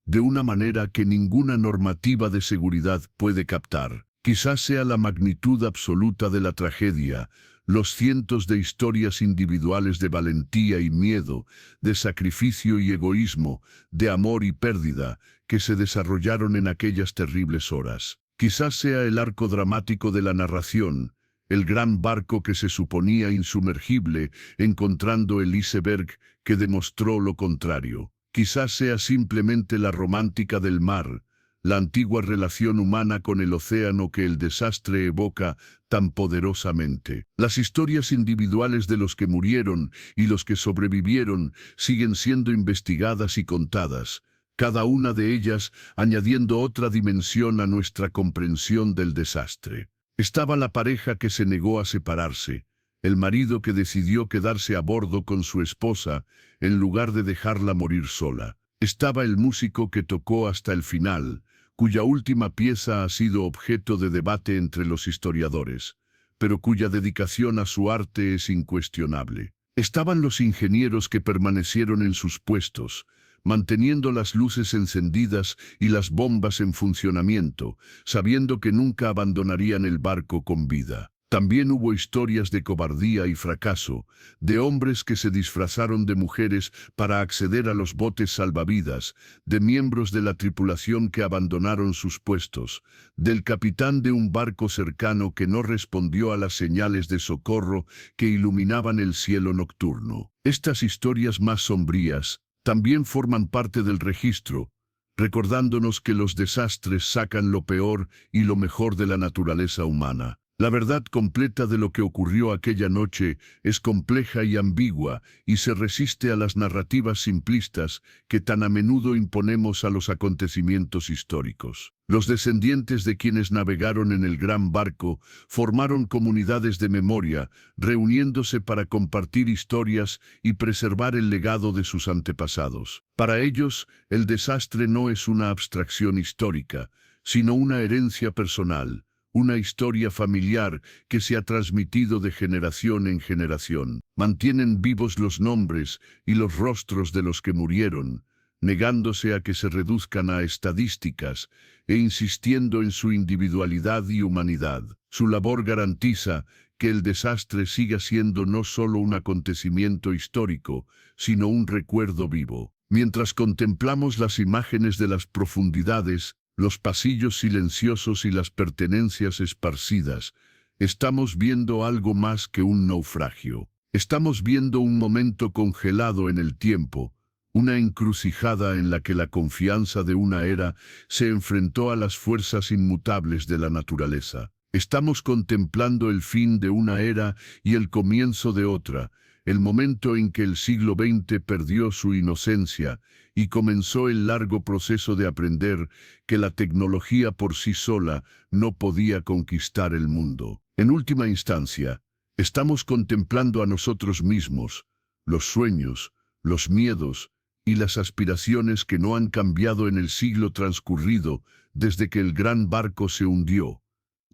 de una manera que ninguna normativa de seguridad puede captar. Quizás sea la magnitud absoluta de la tragedia, los cientos de historias individuales de valentía y miedo, de sacrificio y egoísmo, de amor y pérdida, que se desarrollaron en aquellas terribles horas. Quizás sea el arco dramático de la narración, el gran barco que se suponía insumergible, encontrando el iceberg que demostró lo contrario. Quizás sea simplemente la romántica del mar, la antigua relación humana con el océano que el desastre evoca tan poderosamente. Las historias individuales de los que murieron y los que sobrevivieron siguen siendo investigadas y contadas, cada una de ellas añadiendo otra dimensión a nuestra comprensión del desastre. Estaba la pareja que se negó a separarse, el marido que decidió quedarse a bordo con su esposa en lugar de dejarla morir sola. Estaba el músico que tocó hasta el final, cuya última pieza ha sido objeto de debate entre los historiadores, pero cuya dedicación a su arte es incuestionable. Estaban los ingenieros que permanecieron en sus puestos, manteniendo las luces encendidas y las bombas en funcionamiento, sabiendo que nunca abandonarían el barco con vida. También hubo historias de cobardía y fracaso, de hombres que se disfrazaron de mujeres para acceder a los botes salvavidas, de miembros de la tripulación que abandonaron sus puestos, del capitán de un barco cercano que no respondió a las señales de socorro que iluminaban el cielo nocturno. Estas historias más sombrías también forman parte del registro, recordándonos que los desastres sacan lo peor y lo mejor de la naturaleza humana. La verdad completa de lo que ocurrió aquella noche es compleja y ambigua y se resiste a las narrativas simplistas que tan a menudo imponemos a los acontecimientos históricos. Los descendientes de quienes navegaron en el gran barco formaron comunidades de memoria, reuniéndose para compartir historias y preservar el legado de sus antepasados. Para ellos, el desastre no es una abstracción histórica, sino una herencia personal. Una historia familiar que se ha transmitido de generación en generación. Mantienen vivos los nombres y los rostros de los que murieron, negándose a que se reduzcan a estadísticas e insistiendo en su individualidad y humanidad. Su labor garantiza que el desastre siga siendo no solo un acontecimiento histórico, sino un recuerdo vivo. Mientras contemplamos las imágenes de las profundidades, los pasillos silenciosos y las pertenencias esparcidas, estamos viendo algo más que un naufragio. Estamos viendo un momento congelado en el tiempo, una encrucijada en la que la confianza de una era se enfrentó a las fuerzas inmutables de la naturaleza. Estamos contemplando el fin de una era y el comienzo de otra, el momento en que el siglo XX perdió su inocencia y comenzó el largo proceso de aprender que la tecnología por sí sola no podía conquistar el mundo. En última instancia, estamos contemplando a nosotros mismos, los sueños, los miedos y las aspiraciones que no han cambiado en el siglo transcurrido desde que el gran barco se hundió.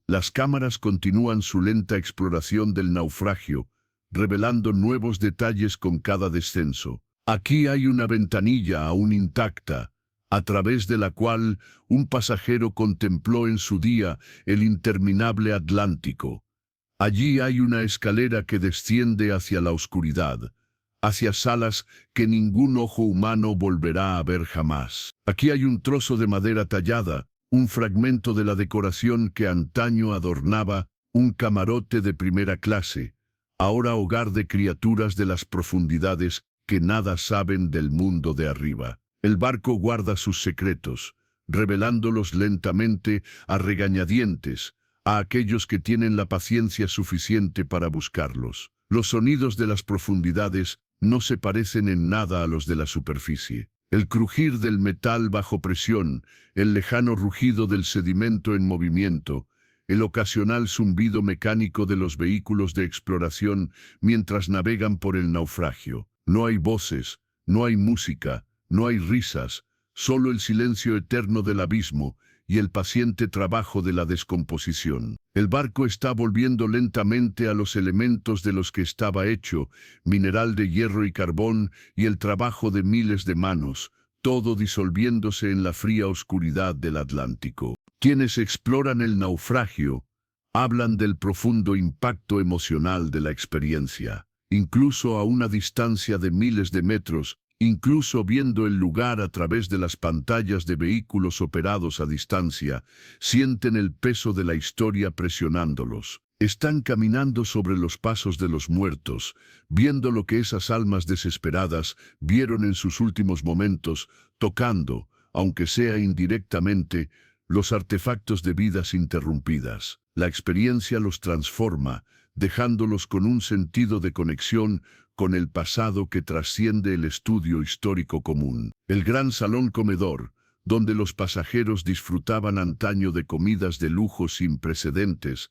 Las cámaras continúan su lenta exploración del naufragio, revelando nuevos detalles con cada descenso. Aquí hay una ventanilla aún intacta, a través de la cual un pasajero contempló en su día el interminable Atlántico. Allí hay una escalera que desciende hacia la oscuridad, hacia salas que ningún ojo humano volverá a ver jamás. Aquí hay un trozo de madera tallada, un fragmento de la decoración que antaño adornaba un camarote de primera clase, ahora hogar de criaturas de las profundidades que nada saben del mundo de arriba. El barco guarda sus secretos, revelándolos lentamente a regañadientes, a aquellos que tienen la paciencia suficiente para buscarlos. Los sonidos de las profundidades no se parecen en nada a los de la superficie. El crujir del metal bajo presión, el lejano rugido del sedimento en movimiento, el ocasional zumbido mecánico de los vehículos de exploración mientras navegan por el naufragio. No hay voces, no hay música, no hay risas, solo el silencio eterno del abismo y el paciente trabajo de la descomposición. El barco está volviendo lentamente a los elementos de los que estaba hecho, mineral de hierro y carbón y el trabajo de miles de manos, todo disolviéndose en la fría oscuridad del Atlántico. Quienes exploran el naufragio hablan del profundo impacto emocional de la experiencia. Incluso a una distancia de miles de metros, incluso viendo el lugar a través de las pantallas de vehículos operados a distancia, sienten el peso de la historia presionándolos. Están caminando sobre los pasos de los muertos, viendo lo que esas almas desesperadas vieron en sus últimos momentos, tocando, aunque sea indirectamente, los artefactos de vidas interrumpidas. La experiencia los transforma, dejándolos con un sentido de conexión con el pasado que trasciende el estudio histórico común. El gran salón comedor, donde los pasajeros disfrutaban antaño de comidas de lujo sin precedentes,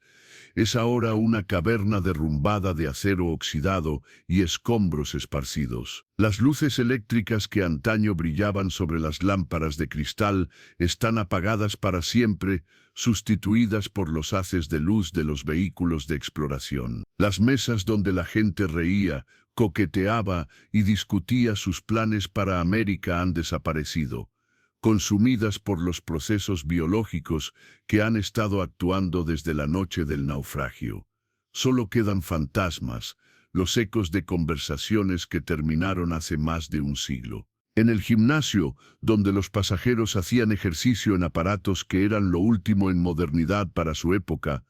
es ahora una caverna derrumbada de acero oxidado y escombros esparcidos. Las luces eléctricas que antaño brillaban sobre las lámparas de cristal están apagadas para siempre, sustituidas por los haces de luz de los vehículos de exploración. Las mesas donde la gente reía, coqueteaba y discutía sus planes para América han desaparecido, consumidas por los procesos biológicos que han estado actuando desde la noche del naufragio. Solo quedan fantasmas, los ecos de conversaciones que terminaron hace más de un siglo. En el gimnasio, donde los pasajeros hacían ejercicio en aparatos que eran lo último en modernidad para su época,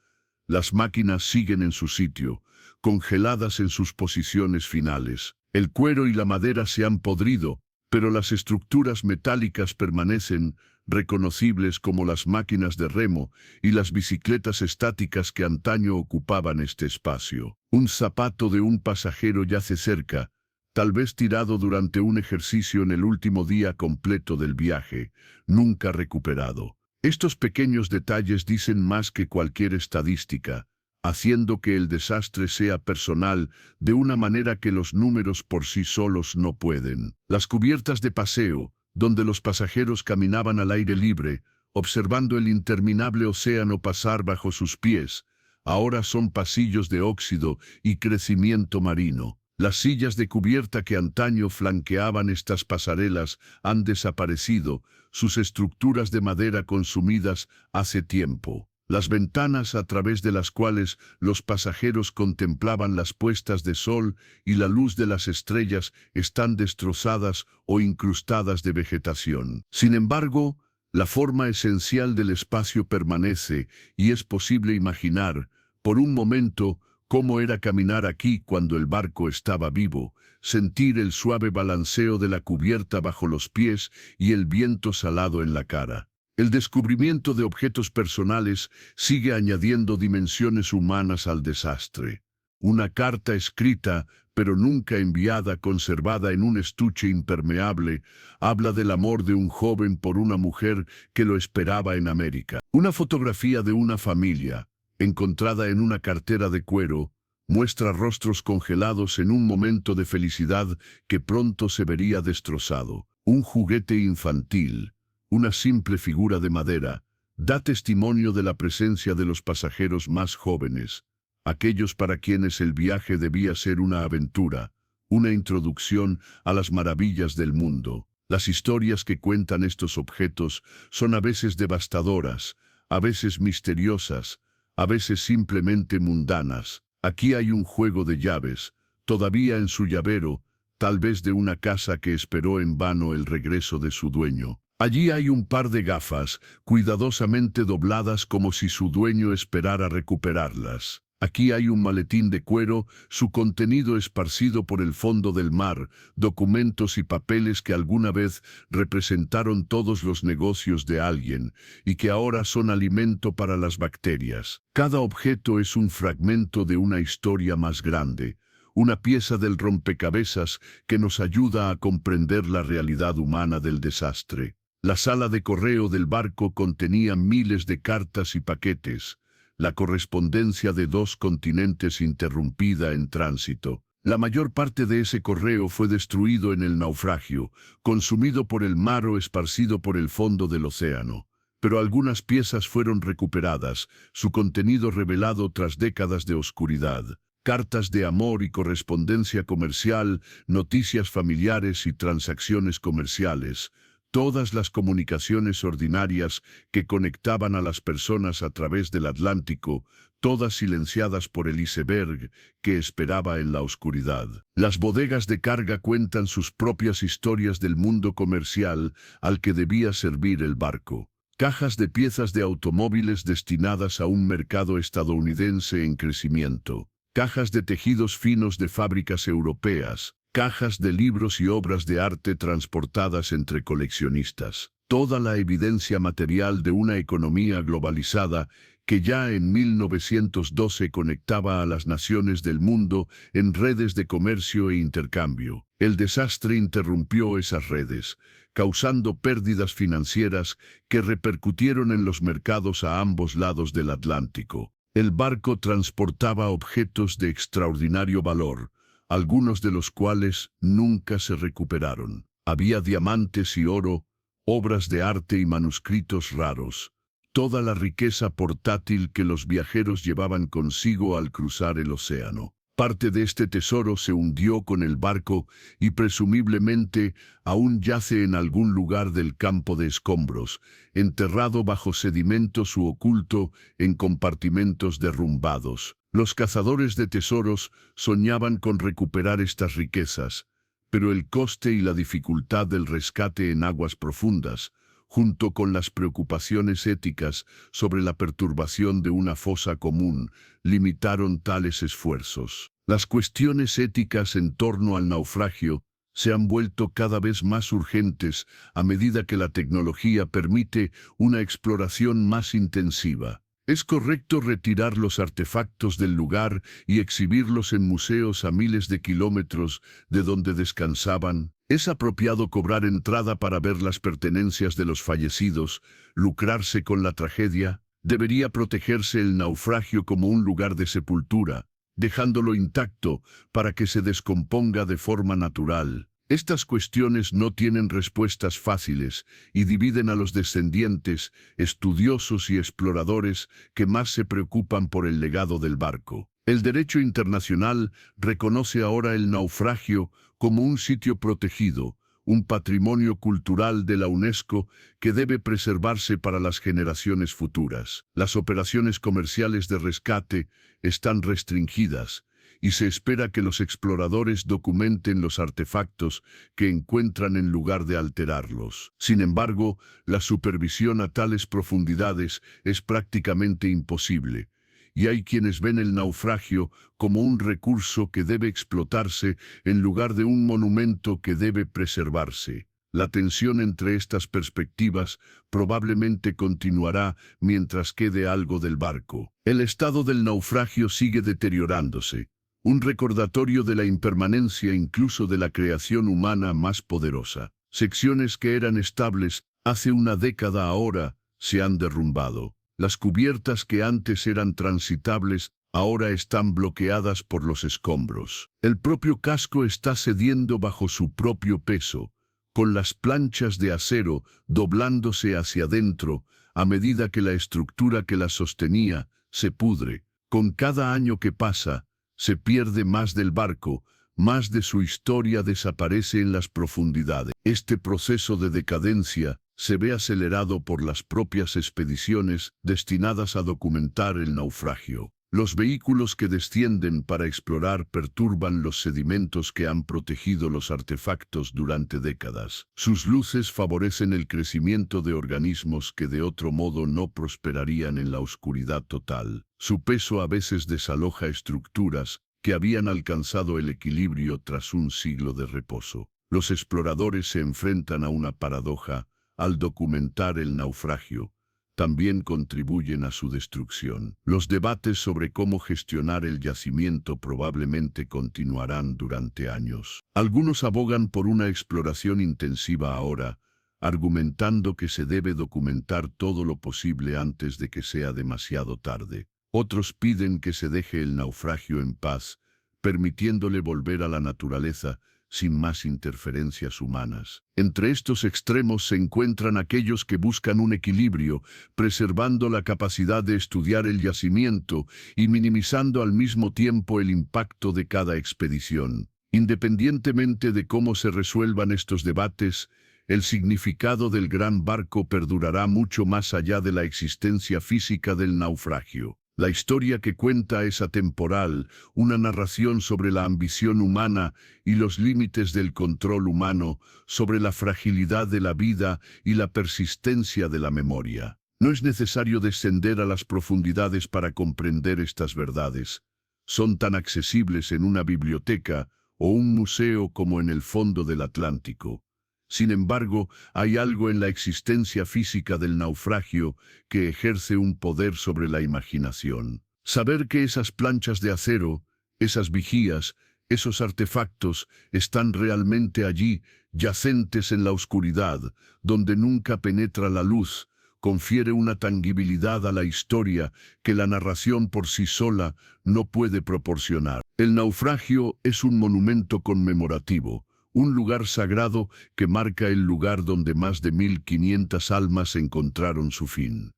las máquinas siguen en su sitio, congeladas en sus posiciones finales. El cuero y la madera se han podrido, pero las estructuras metálicas permanecen, reconocibles como las máquinas de remo y las bicicletas estáticas que antaño ocupaban este espacio. Un zapato de un pasajero yace cerca, tal vez tirado durante un ejercicio en el último día completo del viaje, nunca recuperado. Estos pequeños detalles dicen más que cualquier estadística, haciendo que el desastre sea personal de una manera que los números por sí solos no pueden. Las cubiertas de paseo, donde los pasajeros caminaban al aire libre, observando el interminable océano pasar bajo sus pies, ahora son pasillos de óxido y crecimiento marino. Las sillas de cubierta que antaño flanqueaban estas pasarelas han desaparecido, sus estructuras de madera consumidas hace tiempo. Las ventanas a través de las cuales los pasajeros contemplaban las puestas de sol y la luz de las estrellas están destrozadas o incrustadas de vegetación. Sin embargo, la forma esencial del espacio permanece y es posible imaginar, por un momento, cómo era caminar aquí cuando el barco estaba vivo, sentir el suave balanceo de la cubierta bajo los pies y el viento salado en la cara. El descubrimiento de objetos personales sigue añadiendo dimensiones humanas al desastre. Una carta escrita, pero nunca enviada, conservada en un estuche impermeable, habla del amor de un joven por una mujer que lo esperaba en América. Una fotografía de una familia, encontrada en una cartera de cuero, muestra rostros congelados en un momento de felicidad que pronto se vería destrozado. Un juguete infantil, una simple figura de madera, da testimonio de la presencia de los pasajeros más jóvenes, aquellos para quienes el viaje debía ser una aventura, una introducción a las maravillas del mundo. Las historias que cuentan estos objetos son a veces devastadoras, a veces misteriosas, a veces simplemente mundanas. Aquí hay un juego de llaves, todavía en su llavero, tal vez de una casa que esperó en vano el regreso de su dueño. Allí hay un par de gafas, cuidadosamente dobladas como si su dueño esperara recuperarlas. Aquí hay un maletín de cuero, su contenido esparcido por el fondo del mar, documentos y papeles que alguna vez representaron todos los negocios de alguien y que ahora son alimento para las bacterias. Cada objeto es un fragmento de una historia más grande, una pieza del rompecabezas que nos ayuda a comprender la realidad humana del desastre. La sala de correo del barco contenía miles de cartas y paquetes, la correspondencia de 2 continentes interrumpida en tránsito. La mayor parte de ese correo fue destruido en el naufragio, consumido por el mar o esparcido por el fondo del océano. Pero algunas piezas fueron recuperadas, su contenido revelado tras décadas de oscuridad. Cartas de amor y correspondencia comercial, noticias familiares y transacciones comerciales. Todas las comunicaciones ordinarias que conectaban a las personas a través del Atlántico, todas silenciadas por el iceberg que esperaba en la oscuridad. Las bodegas de carga cuentan sus propias historias del mundo comercial al que debía servir el barco. Cajas de piezas de automóviles destinadas a un mercado estadounidense en crecimiento. Cajas de tejidos finos de fábricas europeas. Cajas de libros y obras de arte transportadas entre coleccionistas. Toda la evidencia material de una economía globalizada que ya en 1912 conectaba a las naciones del mundo en redes de comercio e intercambio. El desastre interrumpió esas redes, causando pérdidas financieras que repercutieron en los mercados a ambos lados del Atlántico. El barco transportaba objetos de extraordinario valor, algunos de los cuales nunca se recuperaron. Había diamantes y oro, obras de arte y manuscritos raros, toda la riqueza portátil que los viajeros llevaban consigo al cruzar el océano. Parte de este tesoro se hundió con el barco y presumiblemente aún yace en algún lugar del campo de escombros, enterrado bajo sedimentos u oculto en compartimentos derrumbados. Los cazadores de tesoros soñaban con recuperar estas riquezas, pero el coste y la dificultad del rescate en aguas profundas, junto con las preocupaciones éticas sobre la perturbación de una fosa común, limitaron tales esfuerzos. Las cuestiones éticas en torno al naufragio se han vuelto cada vez más urgentes a medida que la tecnología permite una exploración más intensiva. ¿Es correcto retirar los artefactos del lugar y exhibirlos en museos a miles de kilómetros de donde descansaban? ¿Es apropiado cobrar entrada para ver las pertenencias de los fallecidos, lucrarse con la tragedia? ¿Debería protegerse el naufragio como un lugar de sepultura, dejándolo intacto para que se descomponga de forma natural? Estas cuestiones no tienen respuestas fáciles y dividen a los descendientes, estudiosos y exploradores que más se preocupan por el legado del barco. El derecho internacional reconoce ahora el naufragio como un sitio protegido, un patrimonio cultural de la UNESCO que debe preservarse para las generaciones futuras. Las operaciones comerciales de rescate están restringidas, y se espera que los exploradores documenten los artefactos que encuentran en lugar de alterarlos. Sin embargo, la supervisión a tales profundidades es prácticamente imposible, y hay quienes ven el naufragio como un recurso que debe explotarse en lugar de un monumento que debe preservarse. La tensión entre estas perspectivas probablemente continuará mientras quede algo del barco. El estado del naufragio sigue deteriorándose, un recordatorio de la impermanencia incluso de la creación humana más poderosa. Secciones que eran estables hace una década ahora se han derrumbado. Las cubiertas que antes eran transitables ahora están bloqueadas por los escombros. El propio casco está cediendo bajo su propio peso, con las planchas de acero doblándose hacia adentro a medida que la estructura que la sostenía se pudre. Con cada año que pasa, se pierde más del barco, más de su historia desaparece en las profundidades. Este proceso de decadencia se ve acelerado por las propias expediciones destinadas a documentar el naufragio. Los vehículos que descienden para explorar perturban los sedimentos que han protegido los artefactos durante décadas. Sus luces favorecen el crecimiento de organismos que de otro modo no prosperarían en la oscuridad total. Su peso a veces desaloja estructuras que habían alcanzado el equilibrio tras un siglo de reposo. Los exploradores se enfrentan a una paradoja al documentar el naufragio. También contribuyen a su destrucción. Los debates sobre cómo gestionar el yacimiento probablemente continuarán durante años. Algunos abogan por una exploración intensiva ahora, argumentando que se debe documentar todo lo posible antes de que sea demasiado tarde. Otros piden que se deje el naufragio en paz, permitiéndole volver a la naturaleza sin más interferencias humanas. Entre estos extremos se encuentran aquellos que buscan un equilibrio, preservando la capacidad de estudiar el yacimiento y minimizando al mismo tiempo el impacto de cada expedición. Independientemente de cómo se resuelvan estos debates, el significado del gran barco perdurará mucho más allá de la existencia física del naufragio. La historia que cuenta es atemporal, una narración sobre la ambición humana y los límites del control humano, sobre la fragilidad de la vida y la persistencia de la memoria. No es necesario descender a las profundidades para comprender estas verdades. Son tan accesibles en una biblioteca o un museo como en el fondo del Atlántico. Sin embargo, hay algo en la existencia física del naufragio que ejerce un poder sobre la imaginación. Saber que esas planchas de acero, esas vigías, esos artefactos están realmente allí, yacentes en la oscuridad, donde nunca penetra la luz, confiere una tangibilidad a la historia que la narración por sí sola no puede proporcionar. El naufragio es un monumento conmemorativo, un lugar sagrado que marca el lugar donde más de 1500 almas encontraron su fin.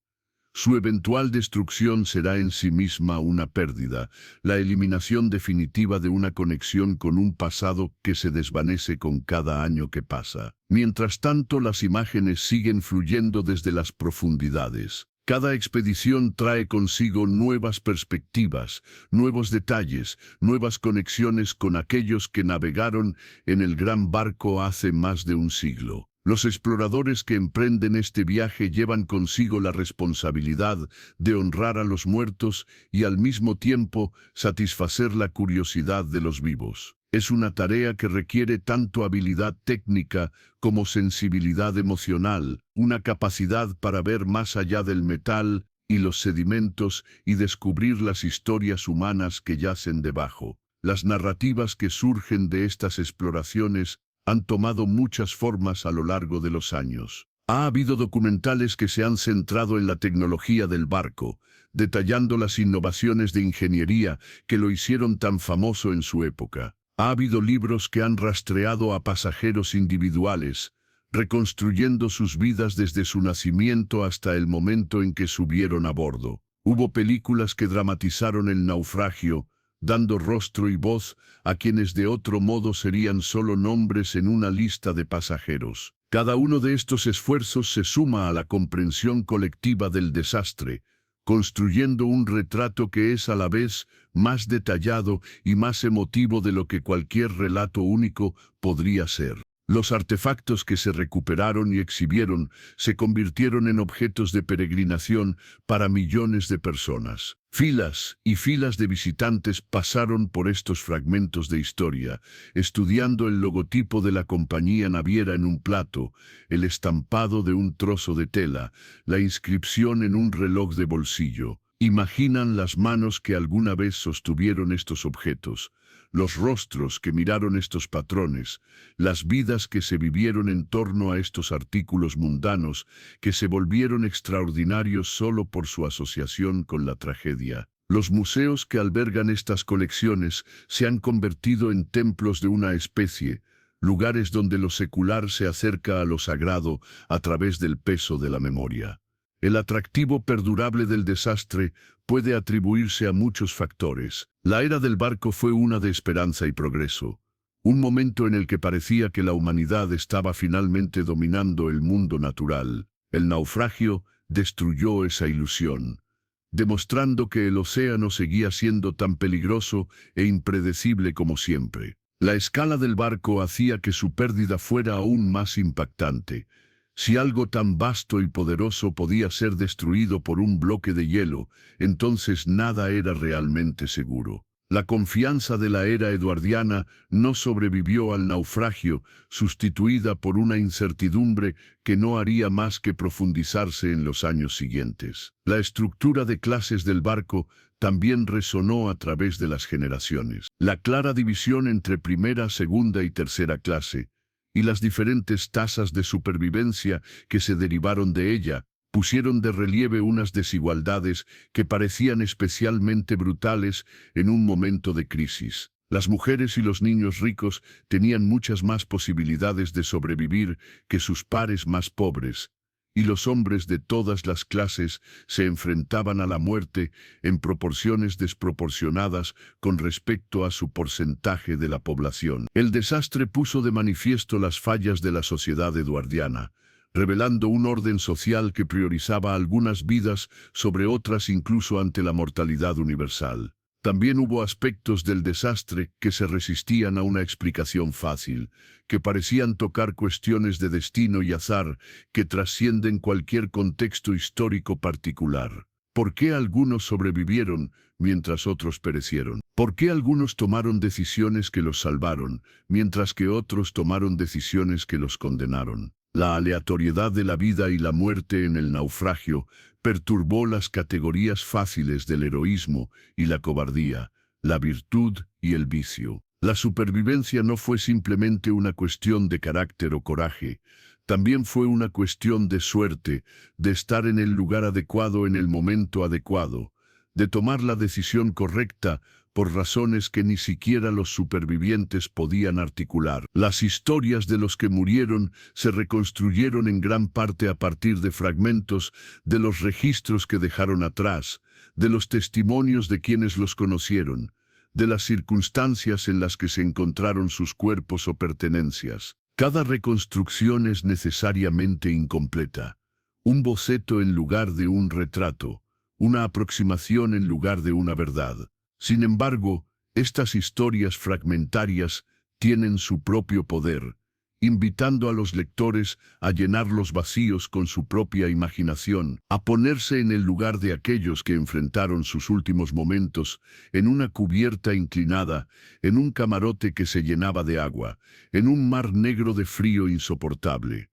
Su eventual destrucción será en sí misma una pérdida, la eliminación definitiva de una conexión con un pasado que se desvanece con cada año que pasa. Mientras tanto, las imágenes siguen fluyendo desde las profundidades. Cada expedición trae consigo nuevas perspectivas, nuevos detalles, nuevas conexiones con aquellos que navegaron en el gran barco hace más de un siglo. Los exploradores que emprenden este viaje llevan consigo la responsabilidad de honrar a los muertos y al mismo tiempo satisfacer la curiosidad de los vivos. Es una tarea que requiere tanto habilidad técnica como sensibilidad emocional, una capacidad para ver más allá del metal y los sedimentos y descubrir las historias humanas que yacen debajo. Las narrativas que surgen de estas exploraciones han tomado muchas formas a lo largo de los años. Ha habido documentales que se han centrado en la tecnología del barco, detallando las innovaciones de ingeniería que lo hicieron tan famoso en su época. Ha habido libros que han rastreado a pasajeros individuales, reconstruyendo sus vidas desde su nacimiento hasta el momento en que subieron a bordo. Hubo películas que dramatizaron el naufragio, dando rostro y voz a quienes de otro modo serían solo nombres en una lista de pasajeros. Cada uno de estos esfuerzos se suma a la comprensión colectiva del desastre, construyendo un retrato que es a la vez más detallado y más emotivo de lo que cualquier relato único podría ser. Los artefactos que se recuperaron y exhibieron se convirtieron en objetos de peregrinación para millones de personas. Filas y filas de visitantes pasaron por estos fragmentos de historia, estudiando el logotipo de la compañía naviera en un plato, el estampado de un trozo de tela, la inscripción en un reloj de bolsillo. Imaginan las manos que alguna vez sostuvieron estos objetos, los rostros que miraron estos patrones, las vidas que se vivieron en torno a estos artículos mundanos que se volvieron extraordinarios solo por su asociación con la tragedia. Los museos que albergan estas colecciones se han convertido en templos de una especie, lugares donde lo secular se acerca a lo sagrado a través del peso de la memoria. El atractivo perdurable del desastre puede atribuirse a muchos factores. La era del barco fue una de esperanza y progreso, un momento en el que parecía que la humanidad estaba finalmente dominando el mundo natural. El naufragio destruyó esa ilusión. demostrando que el océano seguía siendo tan peligroso e impredecible como siempre. La escala del barco hacía que su pérdida fuera aún más impactante. Si algo tan vasto y poderoso podía ser destruido por un bloque de hielo, entonces nada era realmente seguro. La confianza de la era eduardiana no sobrevivió al naufragio, sustituida por una incertidumbre que no haría más que profundizarse en los años siguientes. La estructura de clases del barco también resonó a través de las generaciones. La clara división entre primera, segunda y tercera clase, y las diferentes tasas de supervivencia que se derivaron de ella, pusieron de relieve unas desigualdades que parecían especialmente brutales en un momento de crisis. Las mujeres y los niños ricos tenían muchas más posibilidades de sobrevivir que sus pares más pobres, y los hombres de todas las clases se enfrentaban a la muerte en proporciones desproporcionadas con respecto a su porcentaje de la población. El desastre puso de manifiesto las fallas de la sociedad eduardiana, revelando un orden social que priorizaba algunas vidas sobre otras incluso ante la mortalidad universal. También hubo aspectos del desastre que se resistían a una explicación fácil, que parecían tocar cuestiones de destino y azar que trascienden cualquier contexto histórico particular. ¿Por qué algunos sobrevivieron mientras otros perecieron? ¿Por qué algunos tomaron decisiones que los salvaron, mientras que otros tomaron decisiones que los condenaron? La aleatoriedad de la vida y la muerte en el naufragio perturbó las categorías fáciles del heroísmo y la cobardía, la virtud y el vicio. La supervivencia no fue simplemente una cuestión de carácter o coraje, también fue una cuestión de suerte, de estar en el lugar adecuado en el momento adecuado, de tomar la decisión correcta por razones que ni siquiera los supervivientes podían articular. Las historias de los que murieron se reconstruyeron en gran parte a partir de fragmentos de los registros que dejaron atrás, de los testimonios de quienes los conocieron, de las circunstancias en las que se encontraron sus cuerpos o pertenencias. Cada reconstrucción es necesariamente incompleta. Un boceto en lugar de un retrato, una aproximación en lugar de una verdad. Sin embargo, estas historias fragmentarias tienen su propio poder, invitando a los lectores a llenar los vacíos con su propia imaginación, a ponerse en el lugar de aquellos que enfrentaron sus últimos momentos, en una cubierta inclinada, en un camarote que se llenaba de agua, en un mar negro de frío insoportable.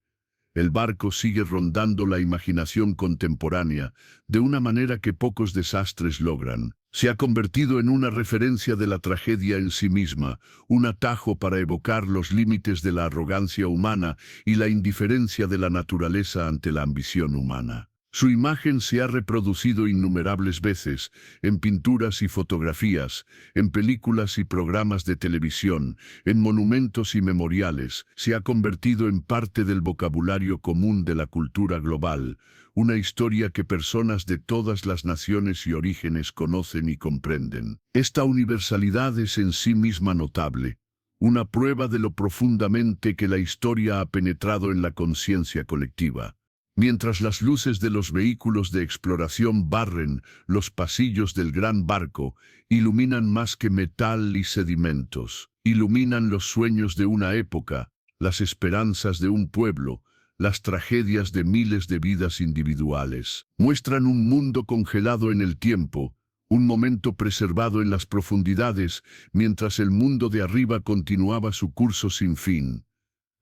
El barco sigue rondando la imaginación contemporánea de una manera que pocos desastres logran. Se ha convertido en una referencia de la tragedia en sí misma, un atajo para evocar los límites de la arrogancia humana y la indiferencia de la naturaleza ante la ambición humana. Su imagen se ha reproducido innumerables veces, en pinturas y fotografías, en películas y programas de televisión, en monumentos y memoriales. Se ha convertido en parte del vocabulario común de la cultura global, una historia que personas de todas las naciones y orígenes conocen y comprenden. Esta universalidad es en sí misma notable, una prueba de lo profundamente que la historia ha penetrado en la conciencia colectiva. Mientras las luces de los vehículos de exploración barren los pasillos del gran barco, iluminan más que metal y sedimentos. Iluminan los sueños de una época, las esperanzas de un pueblo, las tragedias de miles de vidas individuales. Muestran un mundo congelado en el tiempo, un momento preservado en las profundidades, mientras el mundo de arriba continuaba su curso sin fin.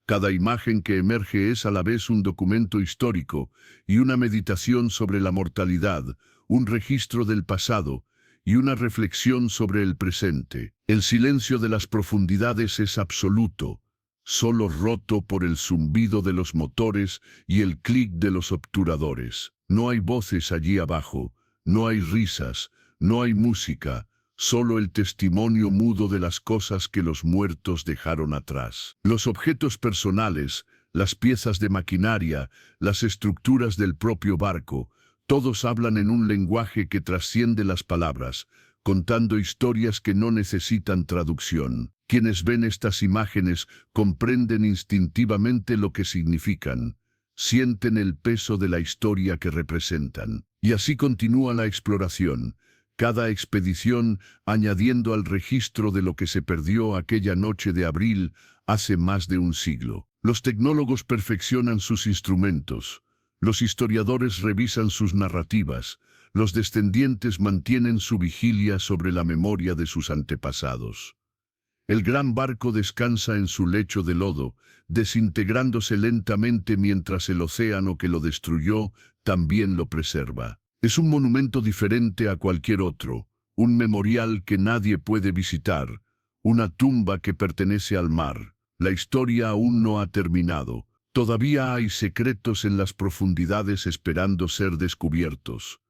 Cada imagen que emerge es a la vez un documento histórico y una meditación sobre la mortalidad, un registro del pasado y una reflexión sobre el presente. El silencio de las profundidades es absoluto, solo roto por el zumbido de los motores y el clic de los obturadores. No hay voces allí abajo, no hay risas, no hay música, solo el testimonio mudo de las cosas que los muertos dejaron atrás. Los objetos personales, las piezas de maquinaria, las estructuras del propio barco, todos hablan en un lenguaje que trasciende las palabras, contando historias que no necesitan traducción. Quienes ven estas imágenes comprenden instintivamente lo que significan, sienten el peso de la historia que representan. Y así continúa la exploración, cada expedición añadiendo al registro de lo que se perdió aquella noche de abril hace más de un siglo. Los tecnólogos perfeccionan sus instrumentos, los historiadores revisan sus narrativas, los descendientes mantienen su vigilia sobre la memoria de sus antepasados. El gran barco descansa en su lecho de lodo, desintegrándose lentamente mientras el océano que lo destruyó también lo preserva. Es un monumento diferente a cualquier otro, un memorial que nadie puede visitar, una tumba que pertenece al mar. La historia aún no ha terminado. Todavía hay secretos en las profundidades esperando ser descubiertos.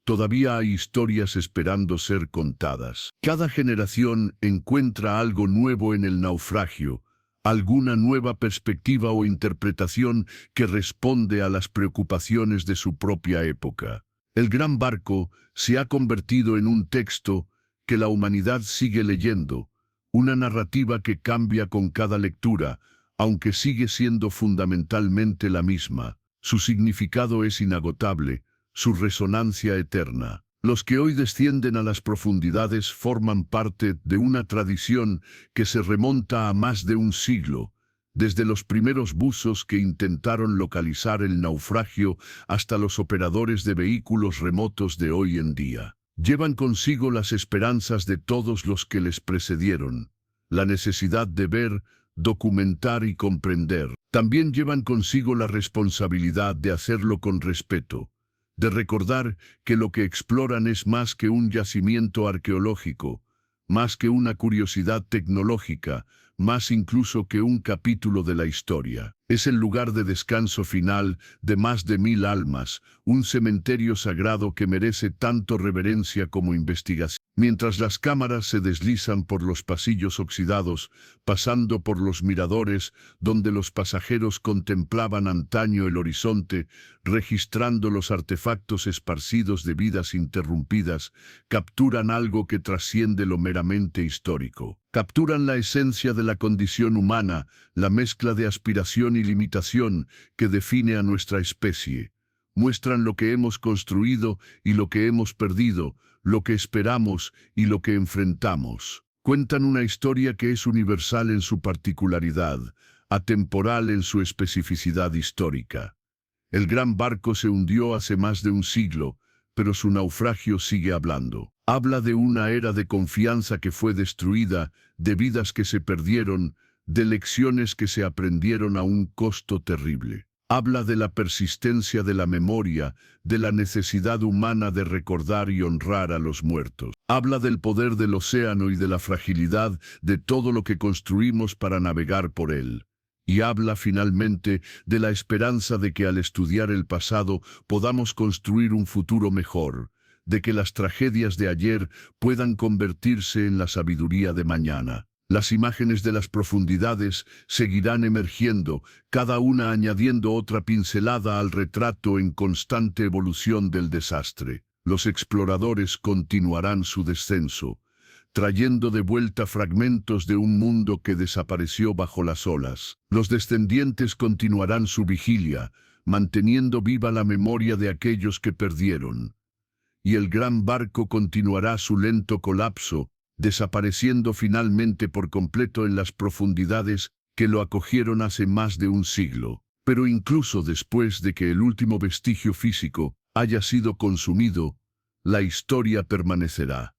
Todavía hay historias esperando ser contadas. Cada generación encuentra algo nuevo en el naufragio, alguna nueva perspectiva o interpretación que responde a las preocupaciones de su propia época. El gran barco se ha convertido en un texto que la humanidad sigue leyendo, una narrativa que cambia con cada lectura, aunque sigue siendo fundamentalmente la misma. Su significado es inagotable, su resonancia eterna. Los que hoy descienden a las profundidades forman parte de una tradición que se remonta a más de un siglo, desde los primeros buzos que intentaron localizar el naufragio hasta los operadores de vehículos remotos de hoy en día. Llevan consigo las esperanzas de todos los que les precedieron, la necesidad de ver, documentar y comprender. También llevan consigo la responsabilidad de hacerlo con respeto, de recordar que lo que exploran es más que un yacimiento arqueológico, más que una curiosidad tecnológica, más incluso que un capítulo de la historia. Es el lugar de descanso final de más de 1000 almas, un cementerio sagrado que merece tanto reverencia como investigación. Mientras las cámaras se deslizan por los pasillos oxidados, pasando por los miradores donde los pasajeros contemplaban antaño el horizonte, registrando los artefactos esparcidos de vidas interrumpidas, capturan algo que trasciende lo meramente histórico. Capturan la esencia de la condición humana, la mezcla de aspiración y limitación que define a nuestra especie. Muestran lo que hemos construido y lo que hemos perdido, lo que esperamos y lo que enfrentamos. Cuentan una historia que es universal en su particularidad, atemporal en su especificidad histórica. El gran barco se hundió hace más de un siglo, pero su naufragio sigue hablando. Habla de una era de confianza que fue destruida, de vidas que se perdieron, de lecciones que se aprendieron a un costo terrible. Habla de la persistencia de la memoria, de la necesidad humana de recordar y honrar a los muertos. Habla del poder del océano y de la fragilidad de todo lo que construimos para navegar por él. Y habla finalmente de la esperanza de que al estudiar el pasado podamos construir un futuro mejor, de que las tragedias de ayer puedan convertirse en la sabiduría de mañana. Las imágenes de las profundidades seguirán emergiendo, cada una añadiendo otra pincelada al retrato en constante evolución del desastre. Los exploradores continuarán su descenso, trayendo de vuelta fragmentos de un mundo que desapareció bajo las olas. Los descendientes continuarán su vigilia, manteniendo viva la memoria de aquellos que perdieron. Y el gran barco continuará su lento colapso, desapareciendo finalmente por completo en las profundidades que lo acogieron hace más de un siglo. Pero incluso después de que el último vestigio físico haya sido consumido, la historia permanecerá.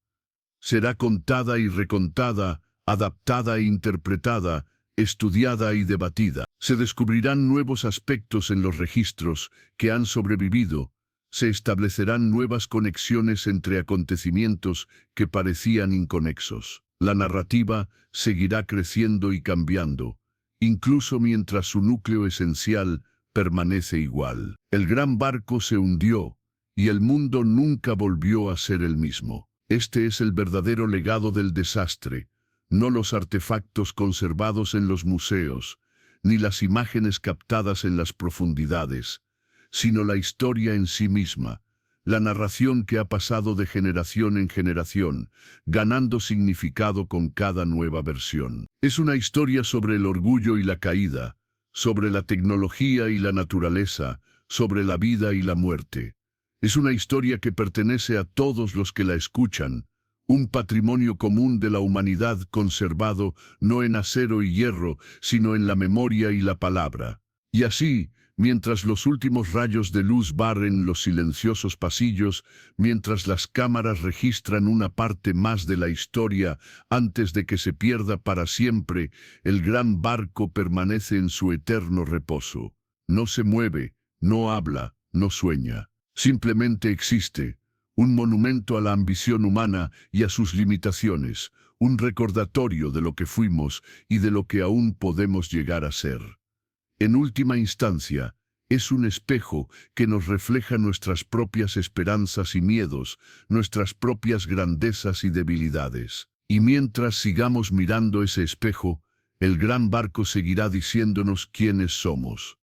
Será contada y recontada, adaptada e interpretada, estudiada y debatida. Se descubrirán nuevos aspectos en los registros que han sobrevivido. Se establecerán nuevas conexiones entre acontecimientos que parecían inconexos. La narrativa seguirá creciendo y cambiando, incluso mientras su núcleo esencial permanece igual. El gran barco se hundió y el mundo nunca volvió a ser el mismo. Este es el verdadero legado del desastre, no los artefactos conservados en los museos, ni las imágenes captadas en las profundidades, sino la historia en sí misma, la narración que ha pasado de generación en generación, ganando significado con cada nueva versión. Es una historia sobre el orgullo y la caída, sobre la tecnología y la naturaleza, sobre la vida y la muerte. Es una historia que pertenece a todos los que la escuchan, un patrimonio común de la humanidad conservado no en acero y hierro, sino en la memoria y la palabra. Y así, mientras los últimos rayos de luz barren los silenciosos pasillos, mientras las cámaras registran una parte más de la historia antes de que se pierda para siempre, el gran barco permanece en su eterno reposo. No se mueve, no habla, no sueña. Simplemente existe, un monumento a la ambición humana y a sus limitaciones, un recordatorio de lo que fuimos y de lo que aún podemos llegar a ser. En última instancia, es un espejo que nos refleja nuestras propias esperanzas y miedos, nuestras propias grandezas y debilidades. Y mientras sigamos mirando ese espejo, el gran barco seguirá diciéndonos quiénes somos.